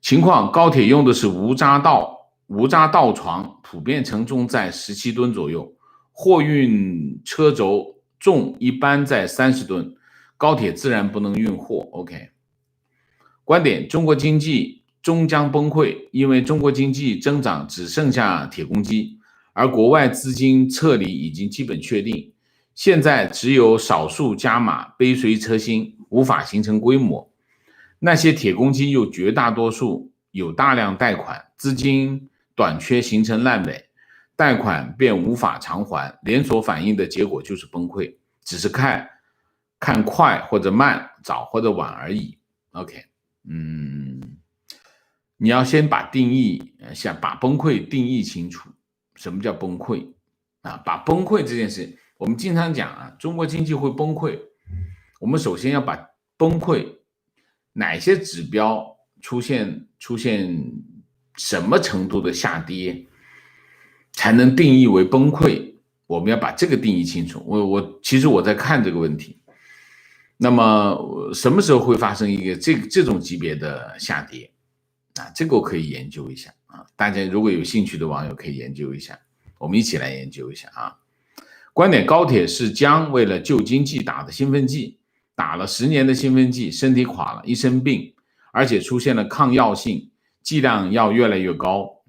情况：高铁用的是无闸道床，普遍承重在17吨左右，货运车轴重一般在30吨，高铁自然不能运货。OK。观点：中国经济终将崩溃，因为中国经济增长只剩下铁公鸡，而国外资金撤离已经基本确定，现在只有少数加码杯水车薪，无法形成规模。那些铁公鸡又绝大多数有大量贷款，资金短缺形成烂尾，贷款便无法偿还，连锁反应的结果就是崩溃，只是看快或者慢，早或者晚而已。OK。你要先把崩溃定义清楚。什么叫崩溃啊？把崩溃这件事，我们经常讲啊，中国经济会崩溃，我们首先要把崩溃哪些指标出现什么程度的下跌，才能定义为崩溃？我们要把这个定义清楚。其实我在看这个问题。那么什么时候会发生一个这种级别的下跌啊？这个我可以研究一下啊，大家如果有兴趣的网友可以研究一下，我们一起来研究一下啊。观点：高铁是江为了救经济打的兴奋剂，打了10年的兴奋剂，身体垮了，一身病，而且出现了抗药性，剂量要越来越高。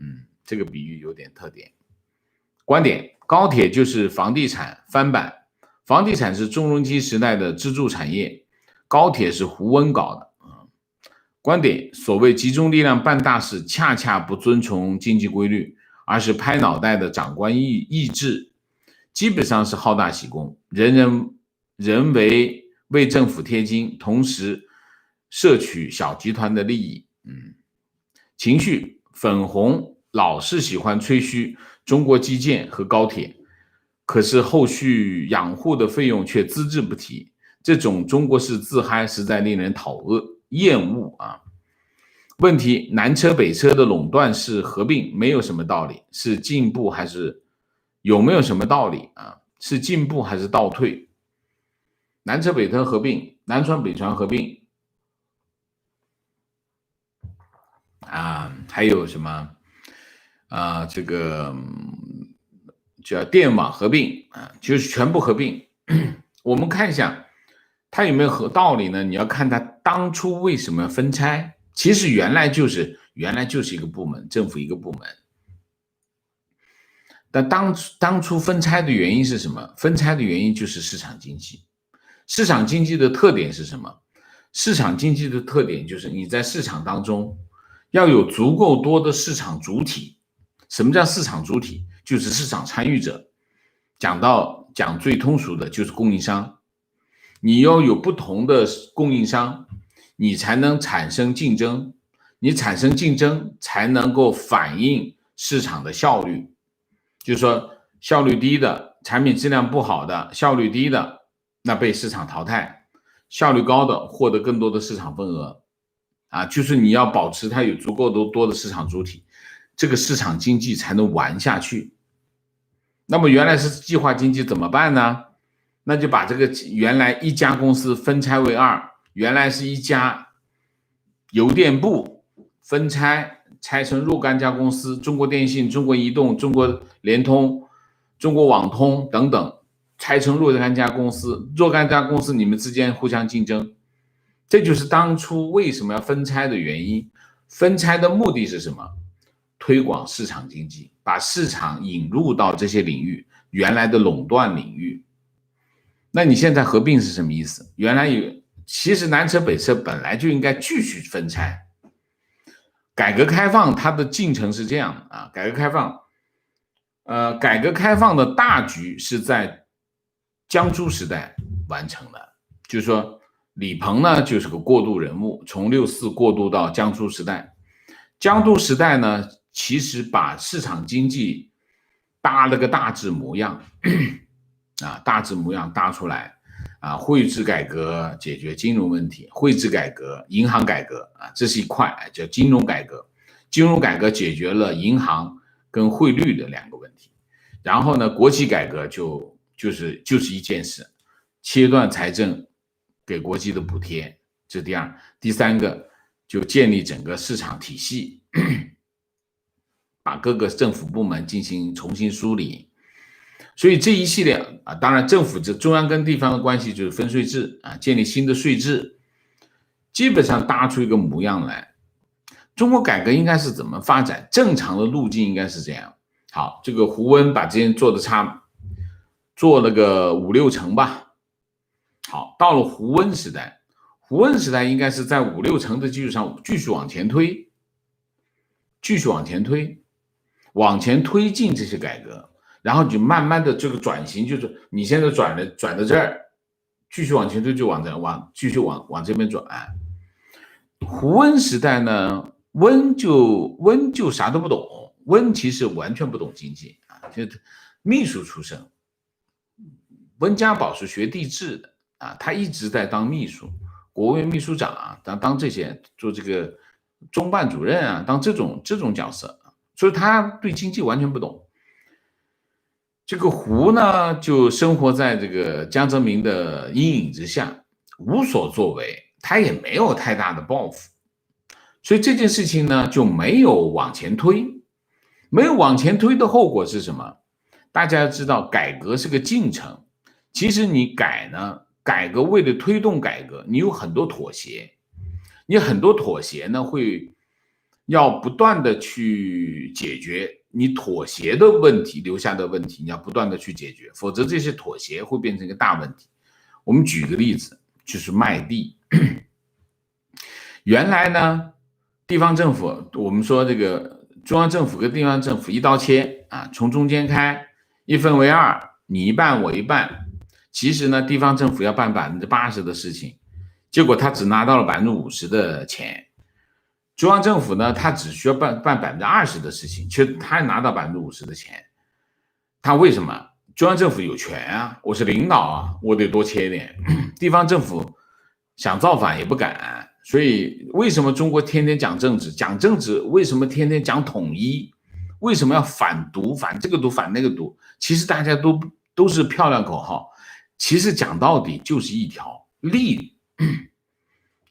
这个比喻有点特点。观点：高铁就是房地产翻版，房地产是中荣基时代的支柱产业，高铁是胡温搞的。观点：所谓集中力量办大事，恰恰不遵从经济规律，而是拍脑袋的长官意志。基本上是好大喜功，人为政府贴金，同时摄取小集团的利益。情绪粉红老是喜欢吹嘘中国基建和高铁，可是后续养护的费用却只字不提，这种中国式自嗨实在令人厌恶啊！问题，南车北车的垄断式合并没有什么道理，是进步还是有没有什么道理啊？是进步还是倒退？南车北车合并，南船北船合并啊，还有什么这个叫电网合并啊，就是全部合并。我们看一下它有没有合道理呢？你要看它当初为什么要分拆。其实原来就是一个部门，政府一个部门。但当初分拆的原因是什么？分拆的原因就是市场经济。市场经济的特点是什么？市场经济的特点就是你在市场当中要有足够多的市场主体。什么叫市场主体？就是市场参与者。讲最通俗的就是供应商。你要有不同的供应商，你才能产生竞争，你产生竞争才能够反映市场的效率。就是说效率低的，产品质量不好的，效率低的，那被市场淘汰，效率高的获得更多的市场份额啊，就是你要保持它有足够多的市场主体，这个市场经济才能玩下去。那么原来是计划经济怎么办呢？那就把这个原来一家公司分拆为二，原来是一家邮电部，分拆成若干家公司，中国电信、中国移动、中国联通、中国网通等等，拆成若干家公司，若干家公司你们之间互相竞争，这就是当初为什么要分拆的原因。分拆的目的是什么？推广市场经济，把市场引入到这些领域，原来的垄断领域。那你现在合并是什么意思？原来其实南车北车本来就应该继续分拆。改革开放它的进程是这样啊，改革开放的大局是在江朱时代完成的，就是说李鹏呢就是个过渡人物，从64过渡到江朱时代。江朱时代呢，其实把市场经济搭了个大致模样啊，大致模样搭出来啊，汇制改革解决金融问题，汇制改革、银行改革啊，这是一块叫金融改革。金融改革解决了银行跟汇率的两个问题，然后呢，国企改革就是一件事，切断财政给国际的补贴，这第二。第三个就建立整个市场体系，把各个政府部门进行重新梳理。所以这一系列啊，当然政府这中央跟地方的关系就是分税制啊，建立新的税制，基本上搭出一个模样来。中国改革应该是怎么发展？正常的路径应该是这样。好，这个胡温把这件做了个5、6成吧。好，到了胡温时代应该是在5、6成的基础上继续往前推，往前推进这些改革，然后就慢慢的这个转型，就是你现在转到这儿，继续往前推就继续往这边转。胡温时代呢，温就啥都不懂，温其实完全不懂经济啊，就秘书出身。温家宝是学地质的啊，他一直在当秘书，国务院秘书长啊，当这些做这个中办主任啊，当这种角色，所以他对经济完全不懂。这个胡呢，就生活在这个江泽民的阴影之下，无所作为，他也没有太大的抱负。所以这件事情呢就没有往前推，没有往前推的后果是什么？大家要知道，改革是个进程。其实你改革为了推动改革，你有很多妥协，你很多妥协呢会要不断的去解决你妥协的问题，留下的问题，你要不断的去解决，否则这些妥协会变成一个大问题。我们举个例子，就是卖地。原来呢，地方政府，我们说这个中央政府跟地方政府一刀切啊，从中间开，一分为二你一半我一半。其实呢，地方政府要办80%的事情，结果他只拿到了50%的钱。中央政府呢，他只需要办20%的事情，却他拿到50%的钱。他为什么？中央政府有权啊，我是领导啊，我得多切一点。地方政府想造反也不敢。所以为什么中国天天讲政治？讲政治为什么天天讲统一？为什么要反独？反这个独，反那个独？其实大家都是漂亮口号。其实讲到底就是一条利，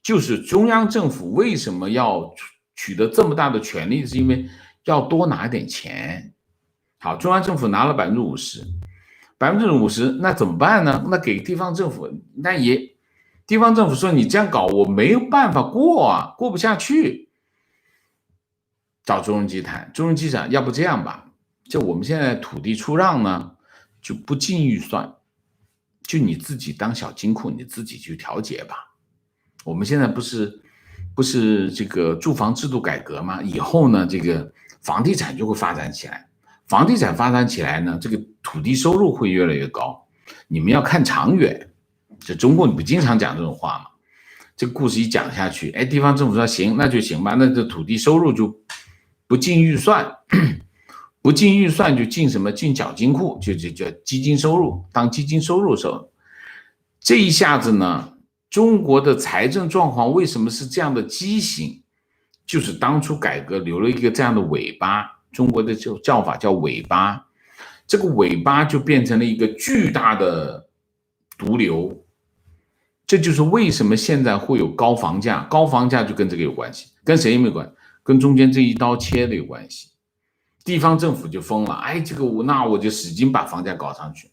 就是中央政府为什么要取得这么大的权利，是因为要多拿点钱。好，中央政府拿了50%，那怎么办呢？那给地方政府，地方政府说你这样搞我没有办法过啊，过不下去，找中央机谈，中央机长，要不这样吧，就我们现在土地出让呢，就不进预算。就你自己当小金库，你自己去调节吧。我们现在不是这个住房制度改革吗？以后呢，这个房地产就会发展起来。房地产发展起来呢，这个土地收入会越来越高。你们要看长远。这中共你不经常讲这种话吗？这个故事一讲下去，哎，地方政府说行，那就行吧，那这土地收入就不进预算。不进预算就进什么？进小金库，就叫基金收入，当基金收入收。这一下子呢，中国的财政状况为什么是这样的畸形？就是当初改革留了一个这样的尾巴，中国的叫法叫尾巴，这个尾巴就变成了一个巨大的毒瘤。这就是为什么现在会有高房价，高房价就跟这个有关系，跟谁没关系？跟中间这一刀切的有关系。地方政府就疯了，哎，那我就使劲把房价搞上去，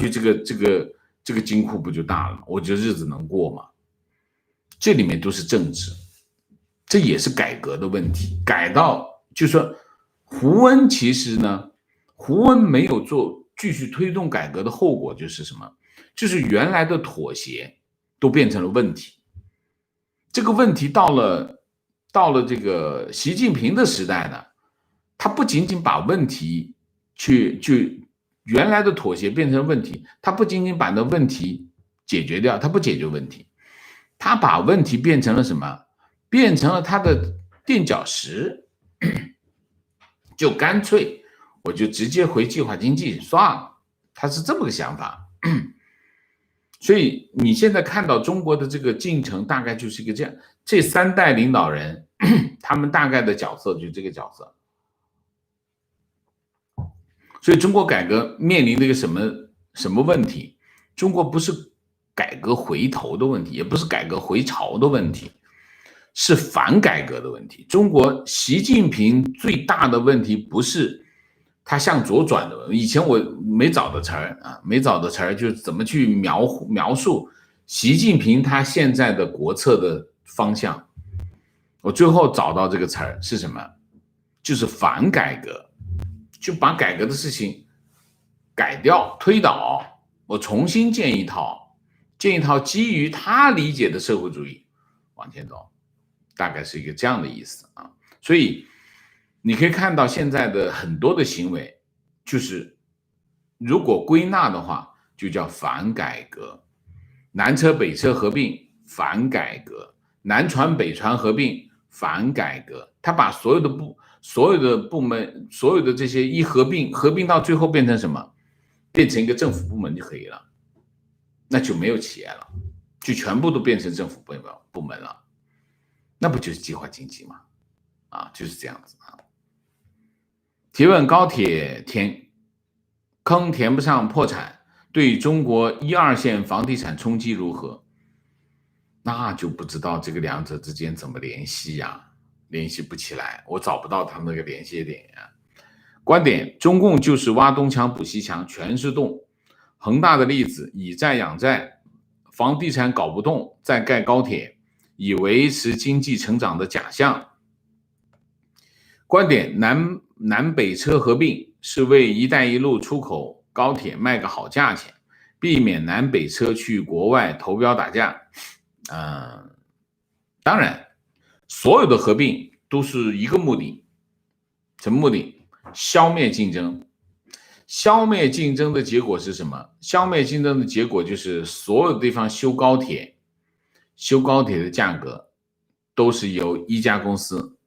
这个金库不就大了吗？我觉得日子能过吗？这里面都是政治，这也是改革的问题。改到就说胡温其实呢，胡温没有继续推动改革的后果就是什么？就是原来的妥协都变成了问题。这个问题到了这个习近平的时代呢，他不仅仅把问题原来的妥协变成问题，他不仅仅把那问题解决掉，他不解决问题，他把问题变成了什么？变成了他的垫脚石，就干脆我就直接回计划经济算了，他是这么个想法。所以你现在看到中国的这个进程大概就是一个这样，这3代领导人他们大概的角色就是这个角色。所以中国改革面临的一个什么问题？中国不是改革回头的问题，也不是改革回潮的问题，是反改革的问题。中国习近平最大的问题不是他向左转的问题。以前我没找的词儿就是怎么去描述习近平他现在的国策的方向。我最后找到这个词儿是什么？就是反改革。就把改革的事情改掉推倒，我重新建一套基于他理解的社会主义往前走，大概是一个这样的意思啊。所以你可以看到现在的很多的行为，就是如果归纳的话，就叫反改革。南车北车合并反改革，南船北船合并反改革，他把所有的部门，所有的这些一合并到最后变成什么？变成一个政府部门就可以了，那就没有企业了，就全部都变成政府部门了，那不就是计划经济吗？就是这样子啊。提问：高铁坑填不上破产，对中国1、2线房地产冲击如何？那就不知道这个两者之间怎么联系呀？联系不起来，我找不到他们那个连接点呀。观点：中共就是挖东墙补西墙，全是洞。恒大的例子，以债养债，房地产搞不动，再盖高铁，以维持经济成长的假象。观点：南北车合并是为一带一路出口高铁卖个好价钱，避免南北车去国外投标打架。当然所有的合并都是一个目的，什么目的？消灭竞争。消灭竞争的结果是什么？消灭竞争的结果就是所有地方修高铁的价格都是由一家公司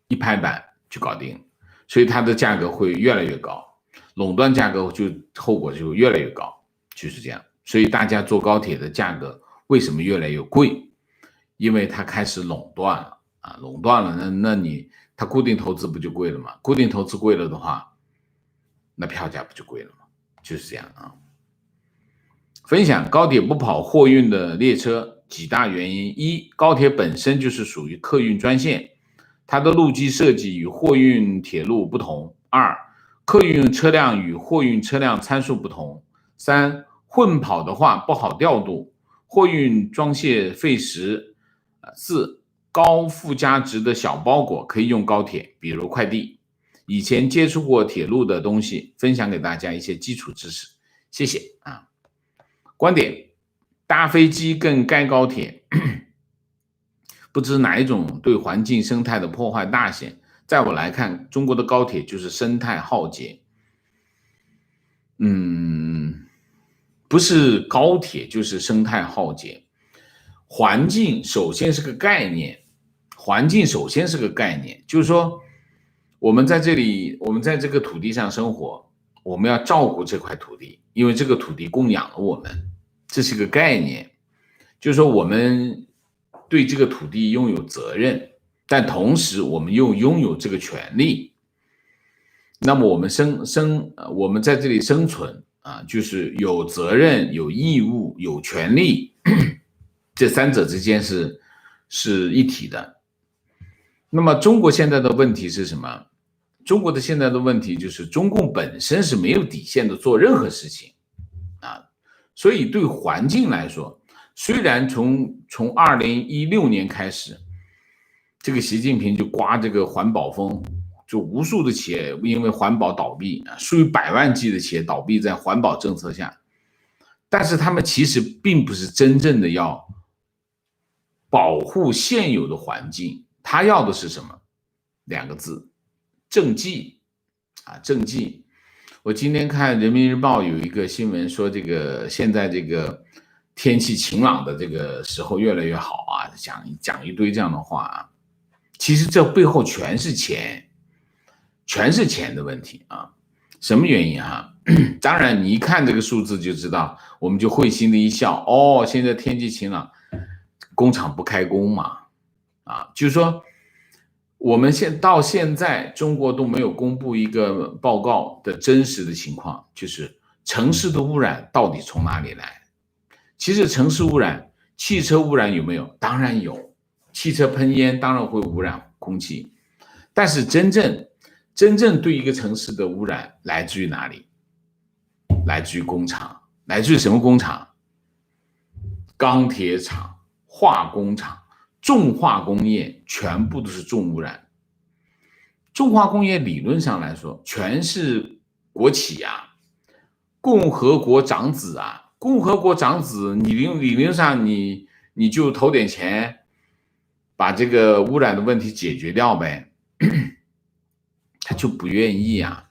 一拍板去搞定，所以它的价格会越来越高，垄断价格后果就越来越高，就是这样。所以大家坐高铁的价格为什么越来越贵？因为它开始垄断了啊，垄断了，那它固定投资不就贵了吗？固定投资贵了的话，那票价不就贵了吗？就是这样啊。分享高铁不跑货运的列车几大原因：一，高铁本身就是属于客运专线，它的路基设计与货运铁路不同；二，客运车辆与货运车辆参数不同；三，混跑的话不好调度，货运装卸费时；四，高附加值的小包裹可以用高铁，比如快递。以前接触过铁路的东西，分享给大家一些基础知识，谢谢啊。观点：搭飞机更盖高铁，不知哪一种对环境生态的破坏大些。在我来看，中国的高铁就是生态浩劫。不是高铁就是生态浩劫。环境首先是个概念，就是说我们在这个土地上生活，我们要照顾这块土地，因为这个土地供养了我们，这是个概念。就是说我们对这个土地拥有责任，但同时我们又拥有这个权利。那么我们在这里生存啊，就是有责任、有义务、有权利，这三者之间是一体的。那么中国现在的问题是什么？中国的现在的问题就是中共本身是没有底线的做任何事情啊，所以对环境来说，虽然从2016年开始，这个习近平就刮这个环保风，就无数的企业因为环保倒闭啊，数以百万计的企业倒闭在环保政策下，但是他们其实并不是真正的要保护现有的环境，他要的是什么？两个字：政绩啊，政绩。我今天看人民日报有一个新闻说，这个现在这个天气晴朗的这个时候越来越好啊，讲一堆这样的话啊。其实这背后全是钱的问题啊。什么原因啊？当然你一看这个数字就知道，我们就会心的一笑，哦，现在天气晴朗，工厂不开工嘛，啊，就是说我们到现在中国都没有公布一个报告的真实的情况，就是城市的污染到底从哪里来。其实城市污染，汽车污染有没有？当然有，汽车喷烟当然会污染空气，但是真正对一个城市的污染来自于哪里？来自于工厂。来自于什么工厂？钢铁厂、化工厂、重化工业，全部都是重污染。重化工业理论上来说全是国企啊，共和国长子啊，共和国长子，你理论上你就投点钱，把这个污染的问题解决掉呗。他就不愿意啊，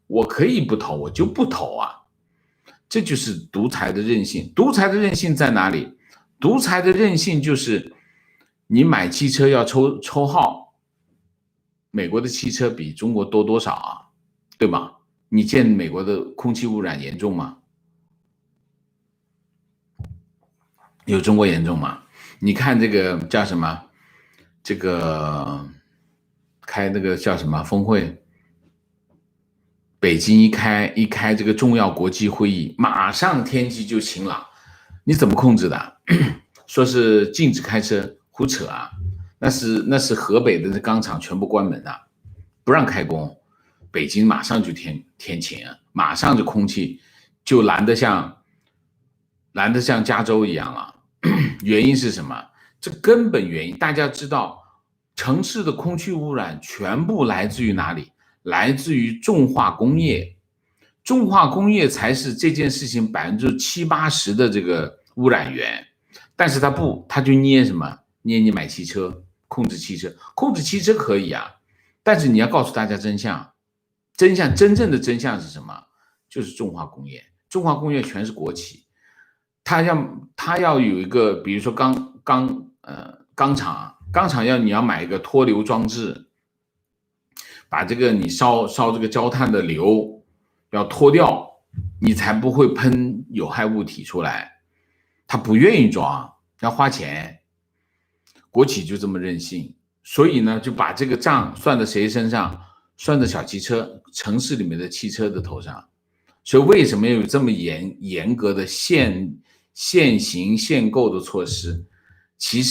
我可以不投，我就不投啊。这就是独裁的任性。独裁的任性在哪里？独裁的任性就是你买汽车要抽号，美国的汽车比中国多多少啊？对吧？你见美国的空气污染严重吗？有中国严重吗？你看这个叫什么？这个开那个叫什么峰会？北京一开这个重要国际会议，马上天气就晴朗，你怎么控制的？说是禁止开车，胡扯啊！那是河北的钢厂全部关门啊，不让开工，北京马上就天晴啊，马上就空气就蓝得像加州一样了。原因是什么？这根本原因大家知道，城市的空气污染全部来自于哪里？来自于重化工业，重化工业才是这件事情70%-80%的这个污染源。但是他就捏什么？捏你买汽车，控制汽车可以啊，但是你要告诉大家真相，真正的真相是什么？就是中华工业，中华工业全是国企，它要有一个，比如说钢厂你要买一个脱硫装置，把这个你烧这个焦炭的硫要脱掉，你才不会喷有害物体出来。他不愿意装，要花钱，国企就这么任性，所以呢，就把这个账算在谁身上？算在小汽车城市里面的汽车的头上。所以为什么有这么严格的限行限购的措施？其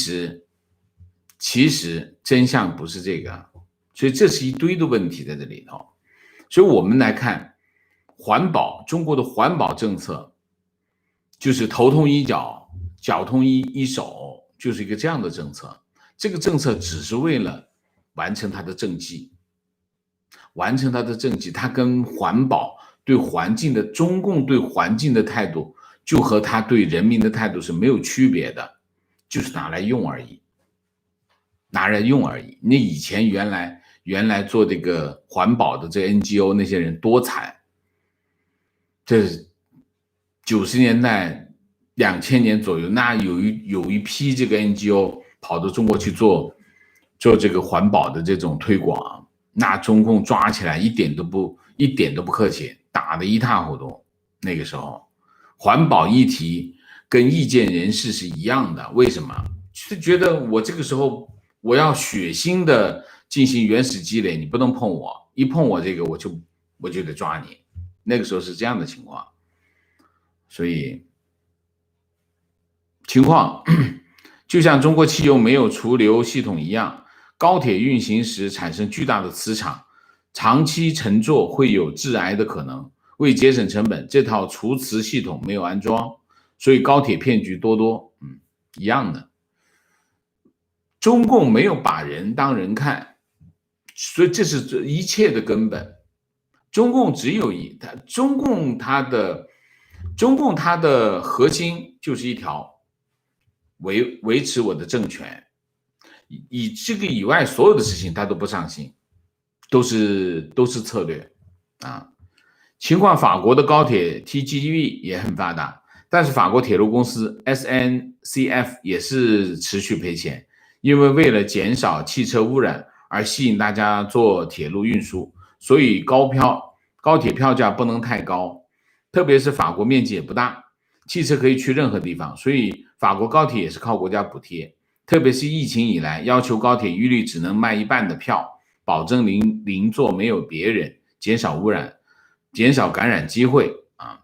实真相不是这个，所以这是一堆的问题在这里头。所以我们来看环保，中国的环保政策就是头痛医脚，脚痛医手，就是一个这样的政策。这个政策只是为了完成它的政绩，它跟环保对环境的中共对环境的态度，就和他对人民的态度是没有区别的，就是拿来用而已。你以前原来做这个环保的这 NGO 那些人多惨，这90年代2000年左右，那有一批这个 NGO 跑到中国去做这个环保的这种推广，那中共抓起来一点都不客气，打得一塌糊涂。那个时候环保议题跟意见人士是一样的，为什么？是觉得我这个时候我要血腥的进行原始积累，你不能碰我，一碰我这个我就得抓你。那个时候是这样的情况，所以情况就像中国汽油没有除硫系统一样，高铁运行时产生巨大的磁场，长期乘坐会有致癌的可能。为节省成本，这套除磁系统没有安装，所以高铁骗局多，一样的。中共没有把人当人看，所以这是一切的根本。中共它的核心就是一条维持我的政权，以这个以外所有的事情他都不上心，都是策略啊。情况法国的高铁 TGV 也很发达，但是法国铁路公司 SNCF 也是持续赔钱，因为为了减少汽车污染而吸引大家坐铁路运输，所以高铁票价不能太高，特别是法国面积也不大，汽车可以去任何地方，所以法国高铁也是靠国家补贴，特别是疫情以来，要求高铁一律只能卖一半的票，保证邻座没有别人，减少污染，减少感染机会啊。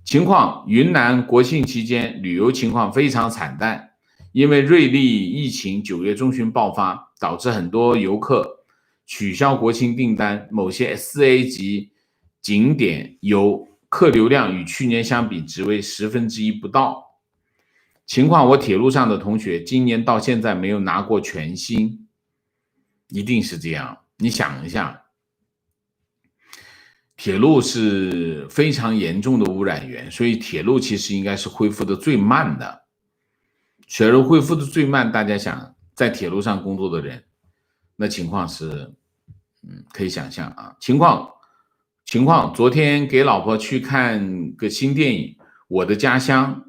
情况，云南国庆期间旅游情况非常惨淡，因为瑞丽疫情9月中旬爆发，导致很多游客取消国庆订单，某些 4A 级景点游客流量与去年相比只为1/10不到。情况，我铁路上的同学今年到现在没有拿过全薪，一定是这样。你想一下，铁路是非常严重的污染源，所以铁路其实应该是恢复的最慢的。铁路恢复的最慢，大家想，在铁路上工作的人，那情况是，可以想象啊。情况，昨天给老婆去看个新电影《我的家乡》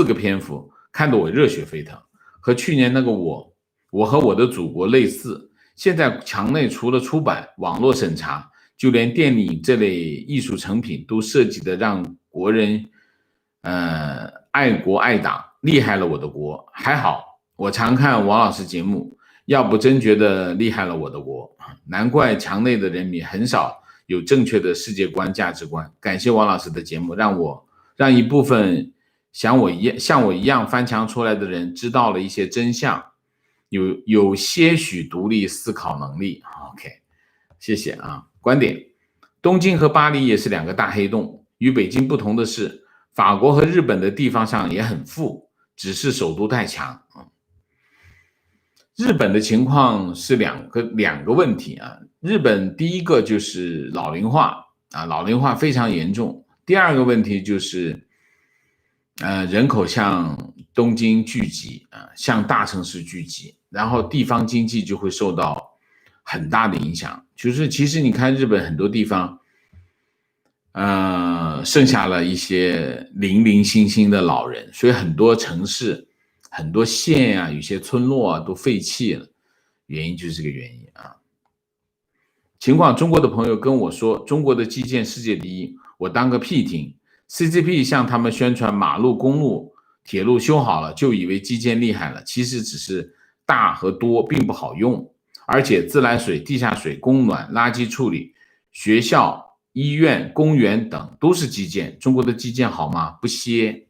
，4个篇幅，看得我热血沸腾。和去年那个我和我的祖国类似，现在墙内除了出版、网络审查，就连电影这类艺术成品都设计的让国人爱国爱党，厉害了我的国。还好我常看王老师节目，要不真觉得厉害了我的国。难怪墙内的人民很少有正确的世界观价值观。感谢王老师的节目，让一部分像我一样翻墙出来的人知道了一些真相，有些许独立思考能力。 OK， 谢谢啊。观点，东京和巴黎也是2个大黑洞，与北京不同的是，法国和日本的地方上也很富，只是首都太强。日本的情况是两个问题啊。日本第一个就是老龄化啊，老龄化非常严重。第二个问题就是人口向东京聚集啊，向大城市聚集，然后地方经济就会受到很大的影响。就是其实你看日本很多地方，剩下了一些零零星星的老人，所以很多城市、很多县啊，有些村落啊都废弃了，原因就是这个原因啊。情况，中国的朋友跟我说，中国的基建世界第一，我当个屁听。CCP 向他们宣传马路、公路、铁路修好了，就以为基建厉害了，其实只是大和多，并不好用。而且自来水、地下水、供暖、垃圾处理、学校、医院、公园等都是基建。中国的基建好吗？不歇。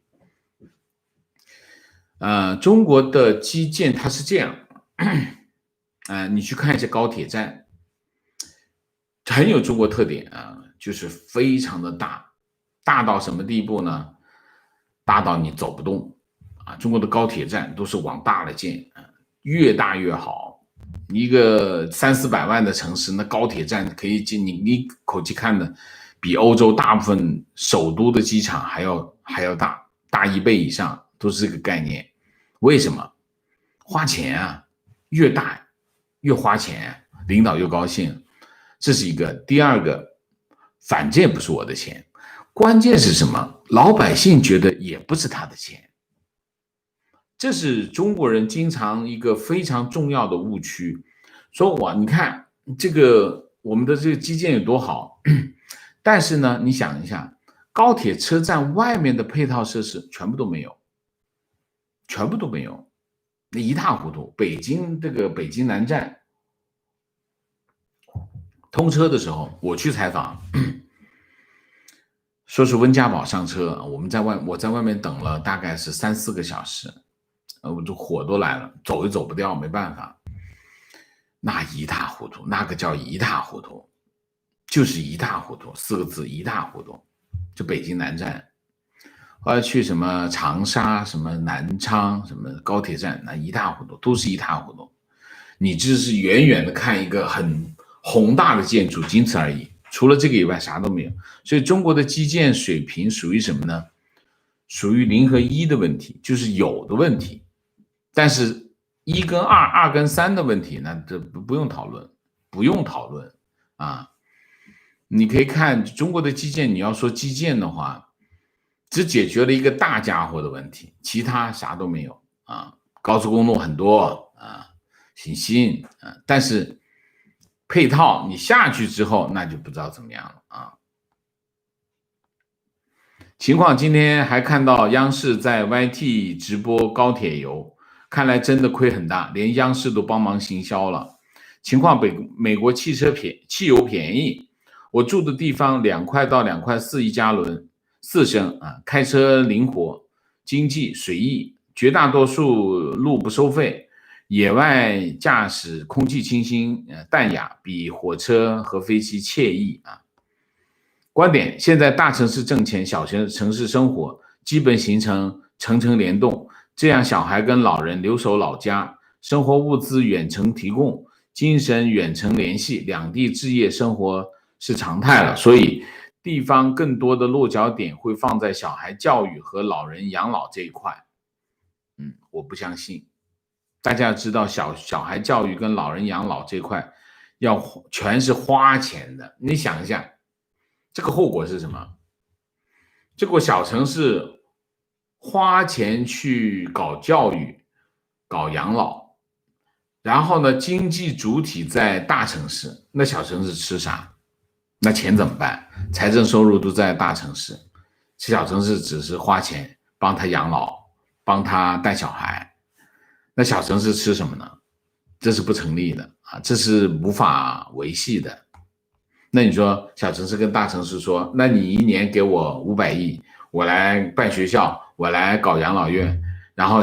中国的基建它是这样，你去看一下高铁站，很有中国特点啊，就是非常的大，大到什么地步呢？大到你走不动啊！中国的高铁站都是往大了建，越大越好。一个300-400万的城市，那高铁站可以进，你一口气看的比欧洲大部分首都的机场还要大1倍以上，都是这个概念。为什么？花钱啊，越大越花钱，领导越高兴。这是一个。第二个，反正也不是我的钱，关键是什么？老百姓觉得也不是他的钱，这是中国人经常一个非常重要的误区。说你看这个我们的这个基建有多好，但是呢，你想一下，高铁车站外面的配套设施全部都没有，全部都没有，那一塌糊涂。北京南站通车的时候，我去采访，说是温家宝上车，我在外面等了大概是3-4个小时，我就火都来了，走也走不掉，没办法。那一塌糊涂，那个叫一塌糊涂，就是一塌糊涂，4个字，一塌糊涂。就北京南站，后来去什么长沙、什么南昌、什么高铁站，那一塌糊涂，都是一塌糊涂。你只是远远的看一个很宏大的建筑，仅此而已，除了这个以外啥都没有。所以中国的基建水平属于什么呢？属于0和1的问题，就是有的问题。但是1跟2、2跟3的问题，那这不用讨论，不用讨论啊。你可以看中国的基建，你要说基建的话，只解决了一个大家伙的问题，其他啥都没有啊。高速公路很多啊，很新啊，但是配套你下去之后，那就不知道怎么样了啊。情况今天还看到央视在 YT 直播高铁游，看来真的亏很大，连央视都帮忙行销了。情况美国汽油便宜，我住的地方2块到2块4一加仑，4升啊，开车灵活、经济、随意，绝大多数路不收费，野外驾驶空气清新、淡雅，比火车和飞机惬意啊。观点：现在大城市挣钱，小城市生活，基本形成层层联动，这样小孩跟老人留守老家，生活物资远程提供，精神远程联系，两地置业生活是常态了。所以地方更多的落脚点会放在小孩教育和老人养老这一块。我不相信。大家要知道，小孩教育跟老人养老这块全是花钱的。你想一下，这个后果是什么？这个小城市花钱去搞教育、搞养老，然后呢，经济主体在大城市，那小城市吃啥？那钱怎么办？财政收入都在大城市，小城市只是花钱帮他养老，帮他带小孩，那小城市吃什么呢？这是不成立的啊，这是无法维系的。那你说小城市跟大城市说，那你1年给我500亿，我来办学校，我来搞养老院，然后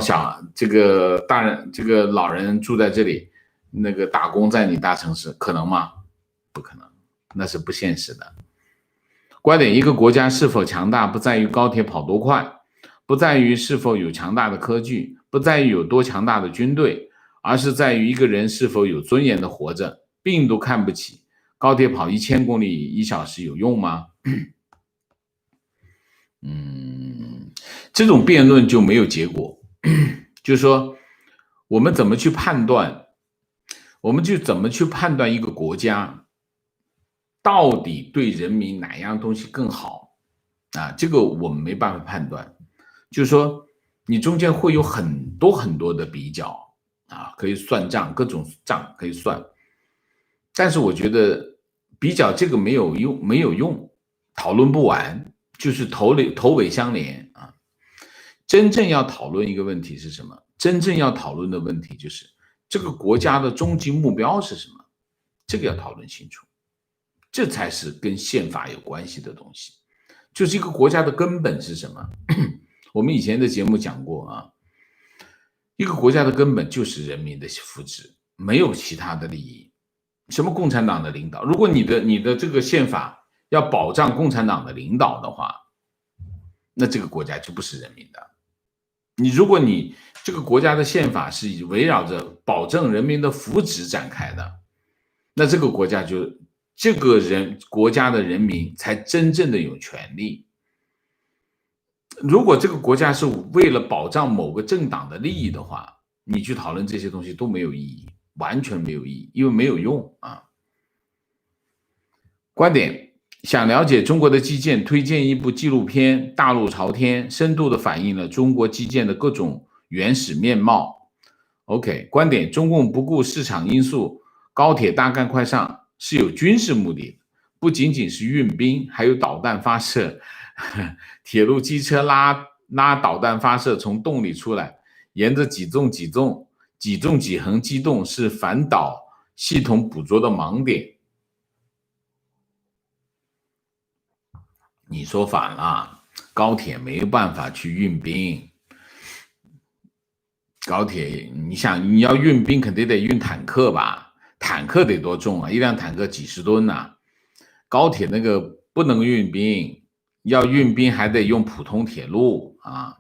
这个老人住在这里，那个打工在你大城市，可能吗？不可能，那是不现实的。观点：一个国家是否强大，不在于高铁跑多快，不在于是否有强大的科技，不在于有多强大的军队，而是在于一个人是否有尊严的活着。病都看不起，高铁跑1000公里1小时有用吗？这种辩论就没有结果。就是说，我们怎么去判断？我们就怎么去判断一个国家到底对人民哪样东西更好啊？这个我们没办法判断，就是说你中间会有很多很多的比较啊，可以算账，各种账可以算，但是我觉得比较这个没有用，没有用，讨论不完，就是头尾相连啊。真正要讨论一个问题是什么？真正要讨论的问题就是这个国家的终极目标是什么？这个要讨论清楚，这才是跟宪法有关系的东西。就是一个国家的根本是什么？我们以前的节目讲过啊，一个国家的根本就是人民的福祉，没有其他的利益。什么共产党的领导？如果你的这个宪法要保障共产党的领导的话，那这个国家就不是人民的。如果你这个国家的宪法是围绕着保证人民的福祉展开的，那这个国家国家的人民才真正的有权利。如果这个国家是为了保障某个政党的利益的话，你去讨论这些东西都没有意义，完全没有意义，因为没有用啊。观点：想了解中国的基建，推荐一部纪录片《大路朝天》，深度的反映了中国基建的各种原始面貌。OK， 观点：中共不顾市场因素，高铁大干快上是有军事目的的，不仅仅是运兵，还有导弹发射。铁路机车拉导弹发射从洞里出来，沿着几纵几横机动，是反导系统捕捉的盲点。你说反了，高铁没有办法去运兵。高铁，你想你要运兵，肯定得运坦克吧？坦克得多重啊？一辆坦克几十吨啊。高铁那个不能运兵，要运兵还得用普通铁路啊。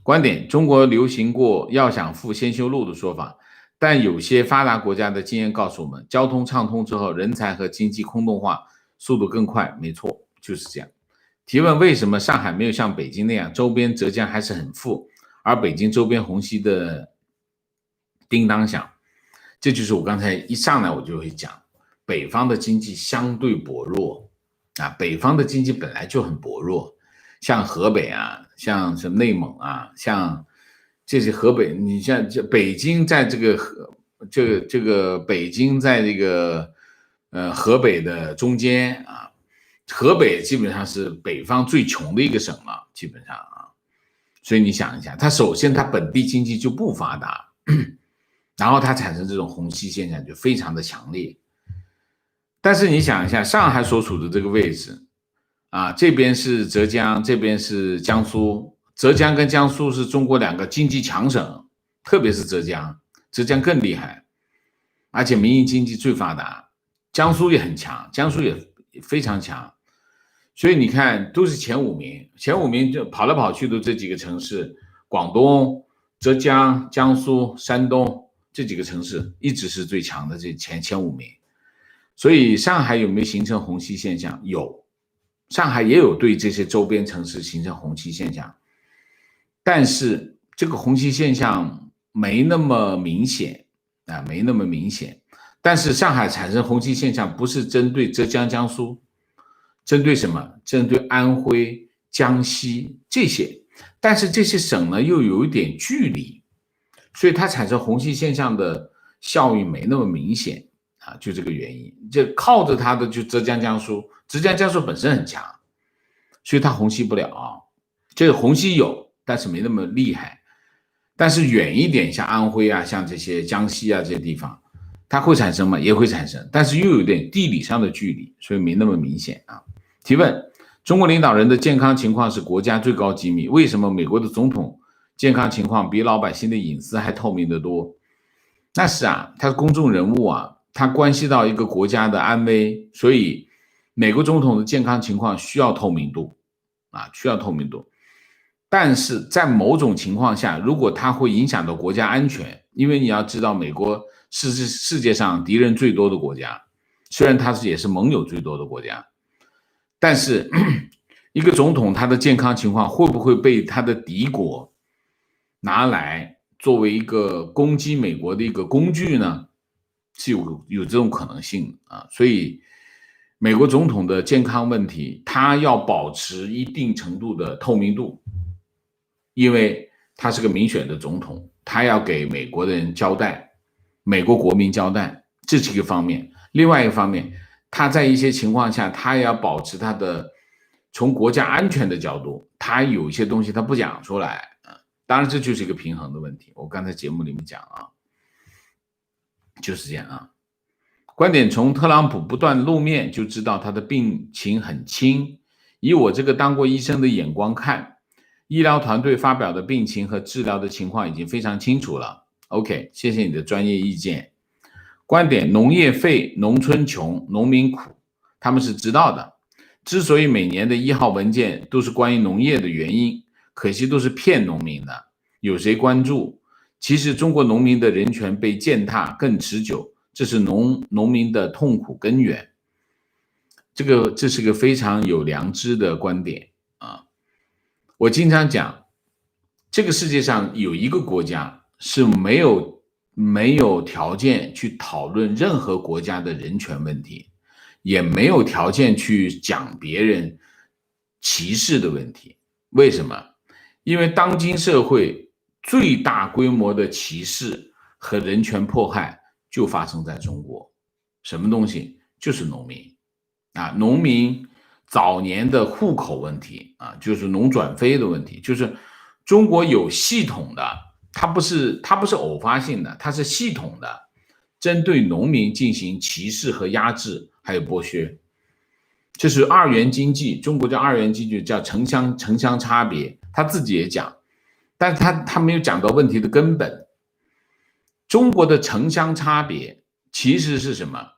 观点：中国流行过要想富先修路的说法，但有些发达国家的经验告诉我们，交通畅通之后，人才和经济空洞化速度更快。没错，就是这样。提问：为什么上海没有像北京那样，周边浙江还是很富，而北京周边虹吸的叮当响？这就是我刚才一上来我就会讲，北方的经济相对薄弱啊，北方的经济本来就很薄弱，像河北啊，像什么内蒙啊，像这些河北，你像这北京在这个北京在这个河北的中间啊，河北基本上是北方最穷的一个省了，基本上啊，所以你想一下，它首先它本地经济就不发达，然后它产生这种虹吸现象就非常的强烈。但是你想一下，上海所处的这个位置啊，这边是浙江，这边是江苏，浙江跟江苏是中国两个经济强省，特别是浙江，浙江更厉害，而且民营经济最发达，江苏也很强，江苏也非常强，所以你看都是前五名，前五名就跑来跑去都这几个城市，广东、浙江、江苏、山东这几个城市一直是最强的这前五名。所以上海有没有形成虹吸现象？有，上海也有对这些周边城市形成虹吸现象，但是这个虹吸现象没那么明显啊，没那么明显。但是上海产生虹吸现象不是针对浙江、江苏，针对什么？针对安徽、江西这些，但是这些省呢又有一点距离，所以它产生虹吸现象的效应没那么明显。就这个原因，就靠着它的就浙江、江苏，浙江、江苏本身很强，所以它虹吸不了。这个虹吸有，但是没那么厉害。但是远一点，像安徽啊，像这些江西啊这些地方，它会产生吗？也会产生，但是又有点地理上的距离，所以没那么明显啊。提问：中国领导人的健康情况是国家最高机密，为什么美国的总统健康情况比老百姓的隐私还透明得多？那是啊，他是公众人物啊。它关系到一个国家的安危，所以美国总统的健康情况需要透明度啊，需要透明度。但是在某种情况下，如果它会影响到国家安全，因为你要知道，美国是世界上敌人最多的国家，虽然它也是盟友最多的国家，但是一个总统他的健康情况会不会被他的敌国拿来作为一个攻击美国的一个工具呢？是有这种可能性啊。所以美国总统的健康问题，他要保持一定程度的透明度，因为他是个民选的总统，他要给美国的人交代，美国国民交代，这是一个方面。另外一个方面，他在一些情况下，他也要保持他的从国家安全的角度，他有一些东西他不讲出来啊。当然，这就是一个平衡的问题。我刚才节目里面讲啊，就是这样啊。观点从特朗普不断露面就知道他的病情很轻。以我这个当过医生的眼光看，医疗团队发表的病情和治疗的情况已经非常清楚了。OK， 谢谢你的专业意见。观点：农业废，农村穷，农民苦，他们是知道的。之所以每年的1号文件都是关于农业的原因，可惜都是骗农民的，有谁关注？其实中国农民的人权被践踏更持久，这是农民的痛苦根源。这是个非常有良知的观点啊！我经常讲，这个世界上有一个国家是没有条件去讨论任何国家的人权问题，也没有条件去讲别人歧视的问题。为什么？因为当今社会最大规模的歧视和人权迫害就发生在中国。什么东西？就是农民啊，农民早年的户口问题啊，就是农转非的问题，就是中国有系统的，它不是偶发性的，它是系统的，针对农民进行歧视和压制，还有剥削。这是二元经济，中国叫二元经济，叫城乡差别，他自己也讲，但是他没有讲到问题的根本。中国的城乡差别其实是什么？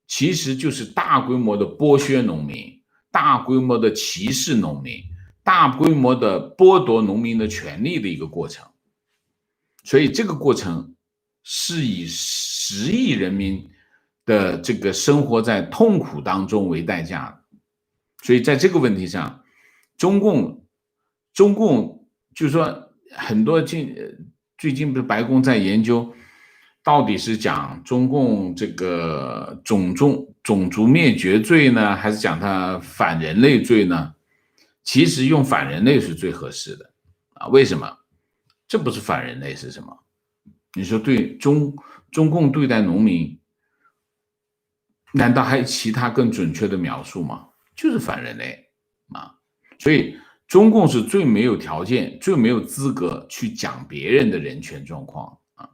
其实就是大规模的剥削农民，大规模的歧视农民，大规模的剥夺农民的权利的一个过程。所以这个过程是以10亿人民的这个生活在痛苦当中为代价的。所以在这个问题上，中共就是说很多最近不是白宫在研究，到底是讲中共这个种族灭绝罪呢，还是讲它反人类罪呢？其实用反人类是最合适的啊。为什么？这不是反人类是什么？你说对中共对待农民，难道还有其他更准确的描述吗？就是反人类啊！所以中共是最没有条件、最没有资格去讲别人的人权状况啊。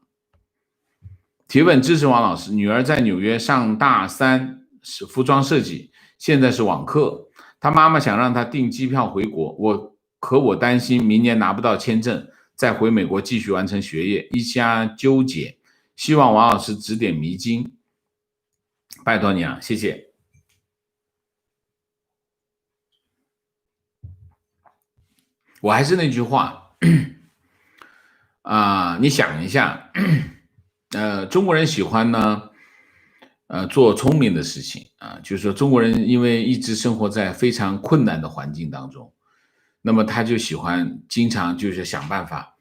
提问支持王老师，女儿在纽约上大3，是服装设计，现在是网课，她妈妈想让她订机票回国，我担心明年拿不到签证，再回美国继续完成学业，一家纠结，希望王老师指点迷津，拜托你啊，谢谢。我还是那句话你想一下，中国人喜欢呢，做聪明的事情啊，就是说中国人因为一直生活在非常困难的环境当中，那么他就喜欢经常就是想办法，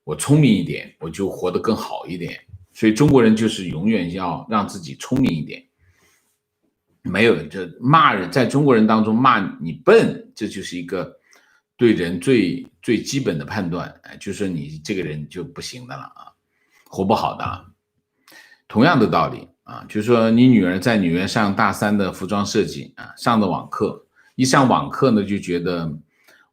我聪明一点，我就活得更好一点。所以中国人就是永远要让自己聪明一点，没有就骂人，在中国人当中骂你笨，这就是一个对人最基本的判断，就是说你这个人就不行的了啊，活不好的啊。同样的道理啊，就是说你女儿在纽约上大3的服装设计啊，上的网课，一上网课呢就觉得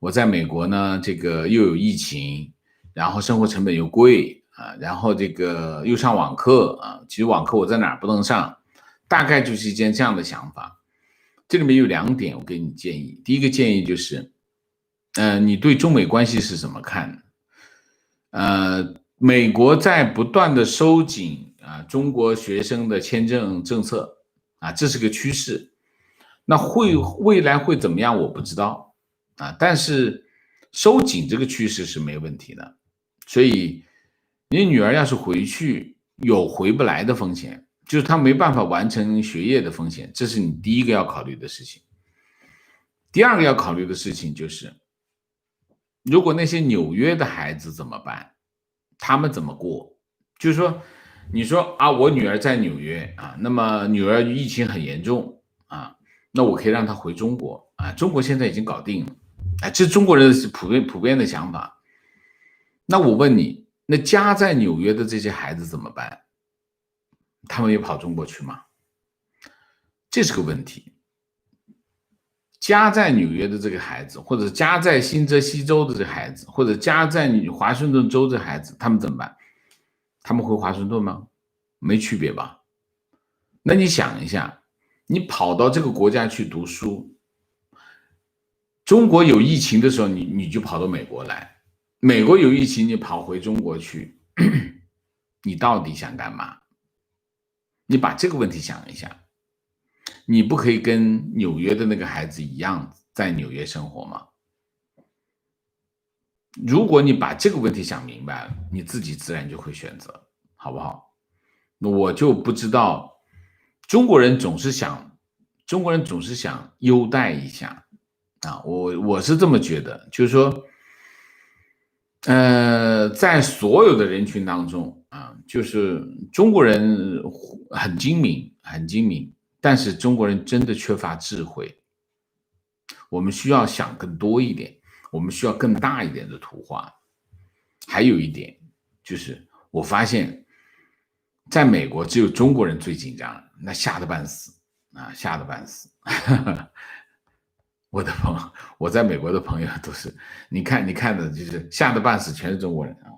我在美国呢，这个又有疫情，然后生活成本又贵啊，然后这个又上网课啊，其实网课我在哪儿不能上，大概就是一件这样的想法。这里面有2点我给你建议，第一个建议就是你对中美关系是怎么看？美国在不断的收紧中国学生的签证政策啊，这是个趋势。那未来会怎么样？我不知道啊，但是收紧这个趋势是没问题的。所以你女儿要是回去，有回不来的风险，就是她没办法完成学业的风险，这是你第一个要考虑的事情。第二个要考虑的事情就是，如果那些纽约的孩子怎么办？他们怎么过？就是说，你说啊，我女儿在纽约啊，那么女儿疫情很严重啊，那我可以让她回中国啊，中国现在已经搞定了，啊，这中国人是普遍的想法。那我问你，那家在纽约的这些孩子怎么办？他们也跑中国去吗？这是个问题。家在纽约的这个孩子，或者家在新泽西州的这个孩子，或者家在华盛顿州的孩子，他们怎么办？他们回华盛顿吗？没区别吧？那你想一下，你跑到这个国家去读书，中国有疫情的时候，你就跑到美国来，美国有疫情，你跑回中国去，你到底想干嘛？你把这个问题想一下，你不可以跟纽约的那个孩子一样在纽约生活吗？如果你把这个问题想明白了，你自己自然就会选择，好不好？那我就不知道，中国人总是想优待一下啊，我是这么觉得，就是说，在所有的人群当中啊，就是中国人很精明，很精明，但是中国人真的缺乏智慧，我们需要想更多一点，我们需要更大一点的图画。还有一点就是，我发现，在美国只有中国人最紧张，那吓得半死啊，吓得半死。我在美国的朋友都是，你看的就是吓得半死，全是中国人啊。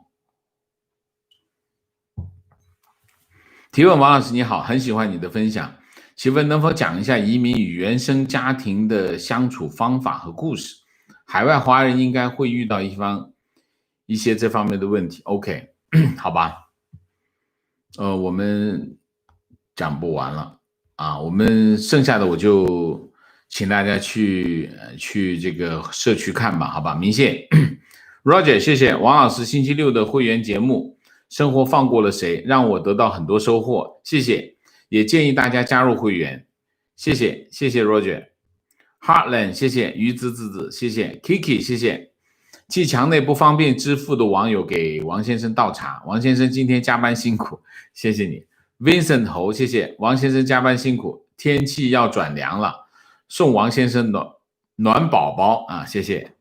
提问王老师你好，很喜欢你的分享，请问能否讲一下移民与原生家庭的相处方法和故事？海外华人应该会遇到一些这方面的问题。OK， 好吧，我们讲不完了啊，我们剩下的我就请大家去这个社区看吧，好吧？明谢 Roger， 谢谢王老师星期六的会员节目《生活放过了谁》，让我得到很多收获，谢谢，也建议大家加入会员，谢谢 Roger。Heartland， 谢谢鱼子，谢谢 Kiki， 谢谢。既墙内不方便支付的网友给王先生倒茶，王先生今天加班辛苦，谢谢你。Vincent 侯，谢谢王先生加班辛苦，天气要转凉了，送王先生暖宝宝啊，谢谢。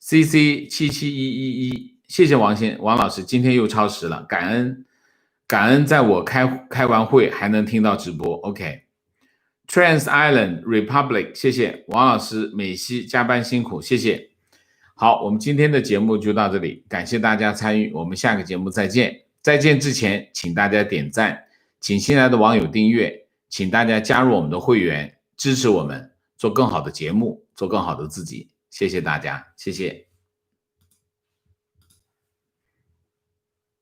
CC77111，谢谢王老师，今天又超时了，感恩在我开完会还能听到直播 ，OK。Trans Island Republic， 谢谢王老师，美西加班辛苦，谢谢。好，我们今天的节目就到这里，感谢大家参与，我们下个节目再见。再见之前，请大家点赞，请新来的网友订阅，请大家加入我们的会员，支持我们做更好的节目，做更好的自己。谢谢大家，谢谢。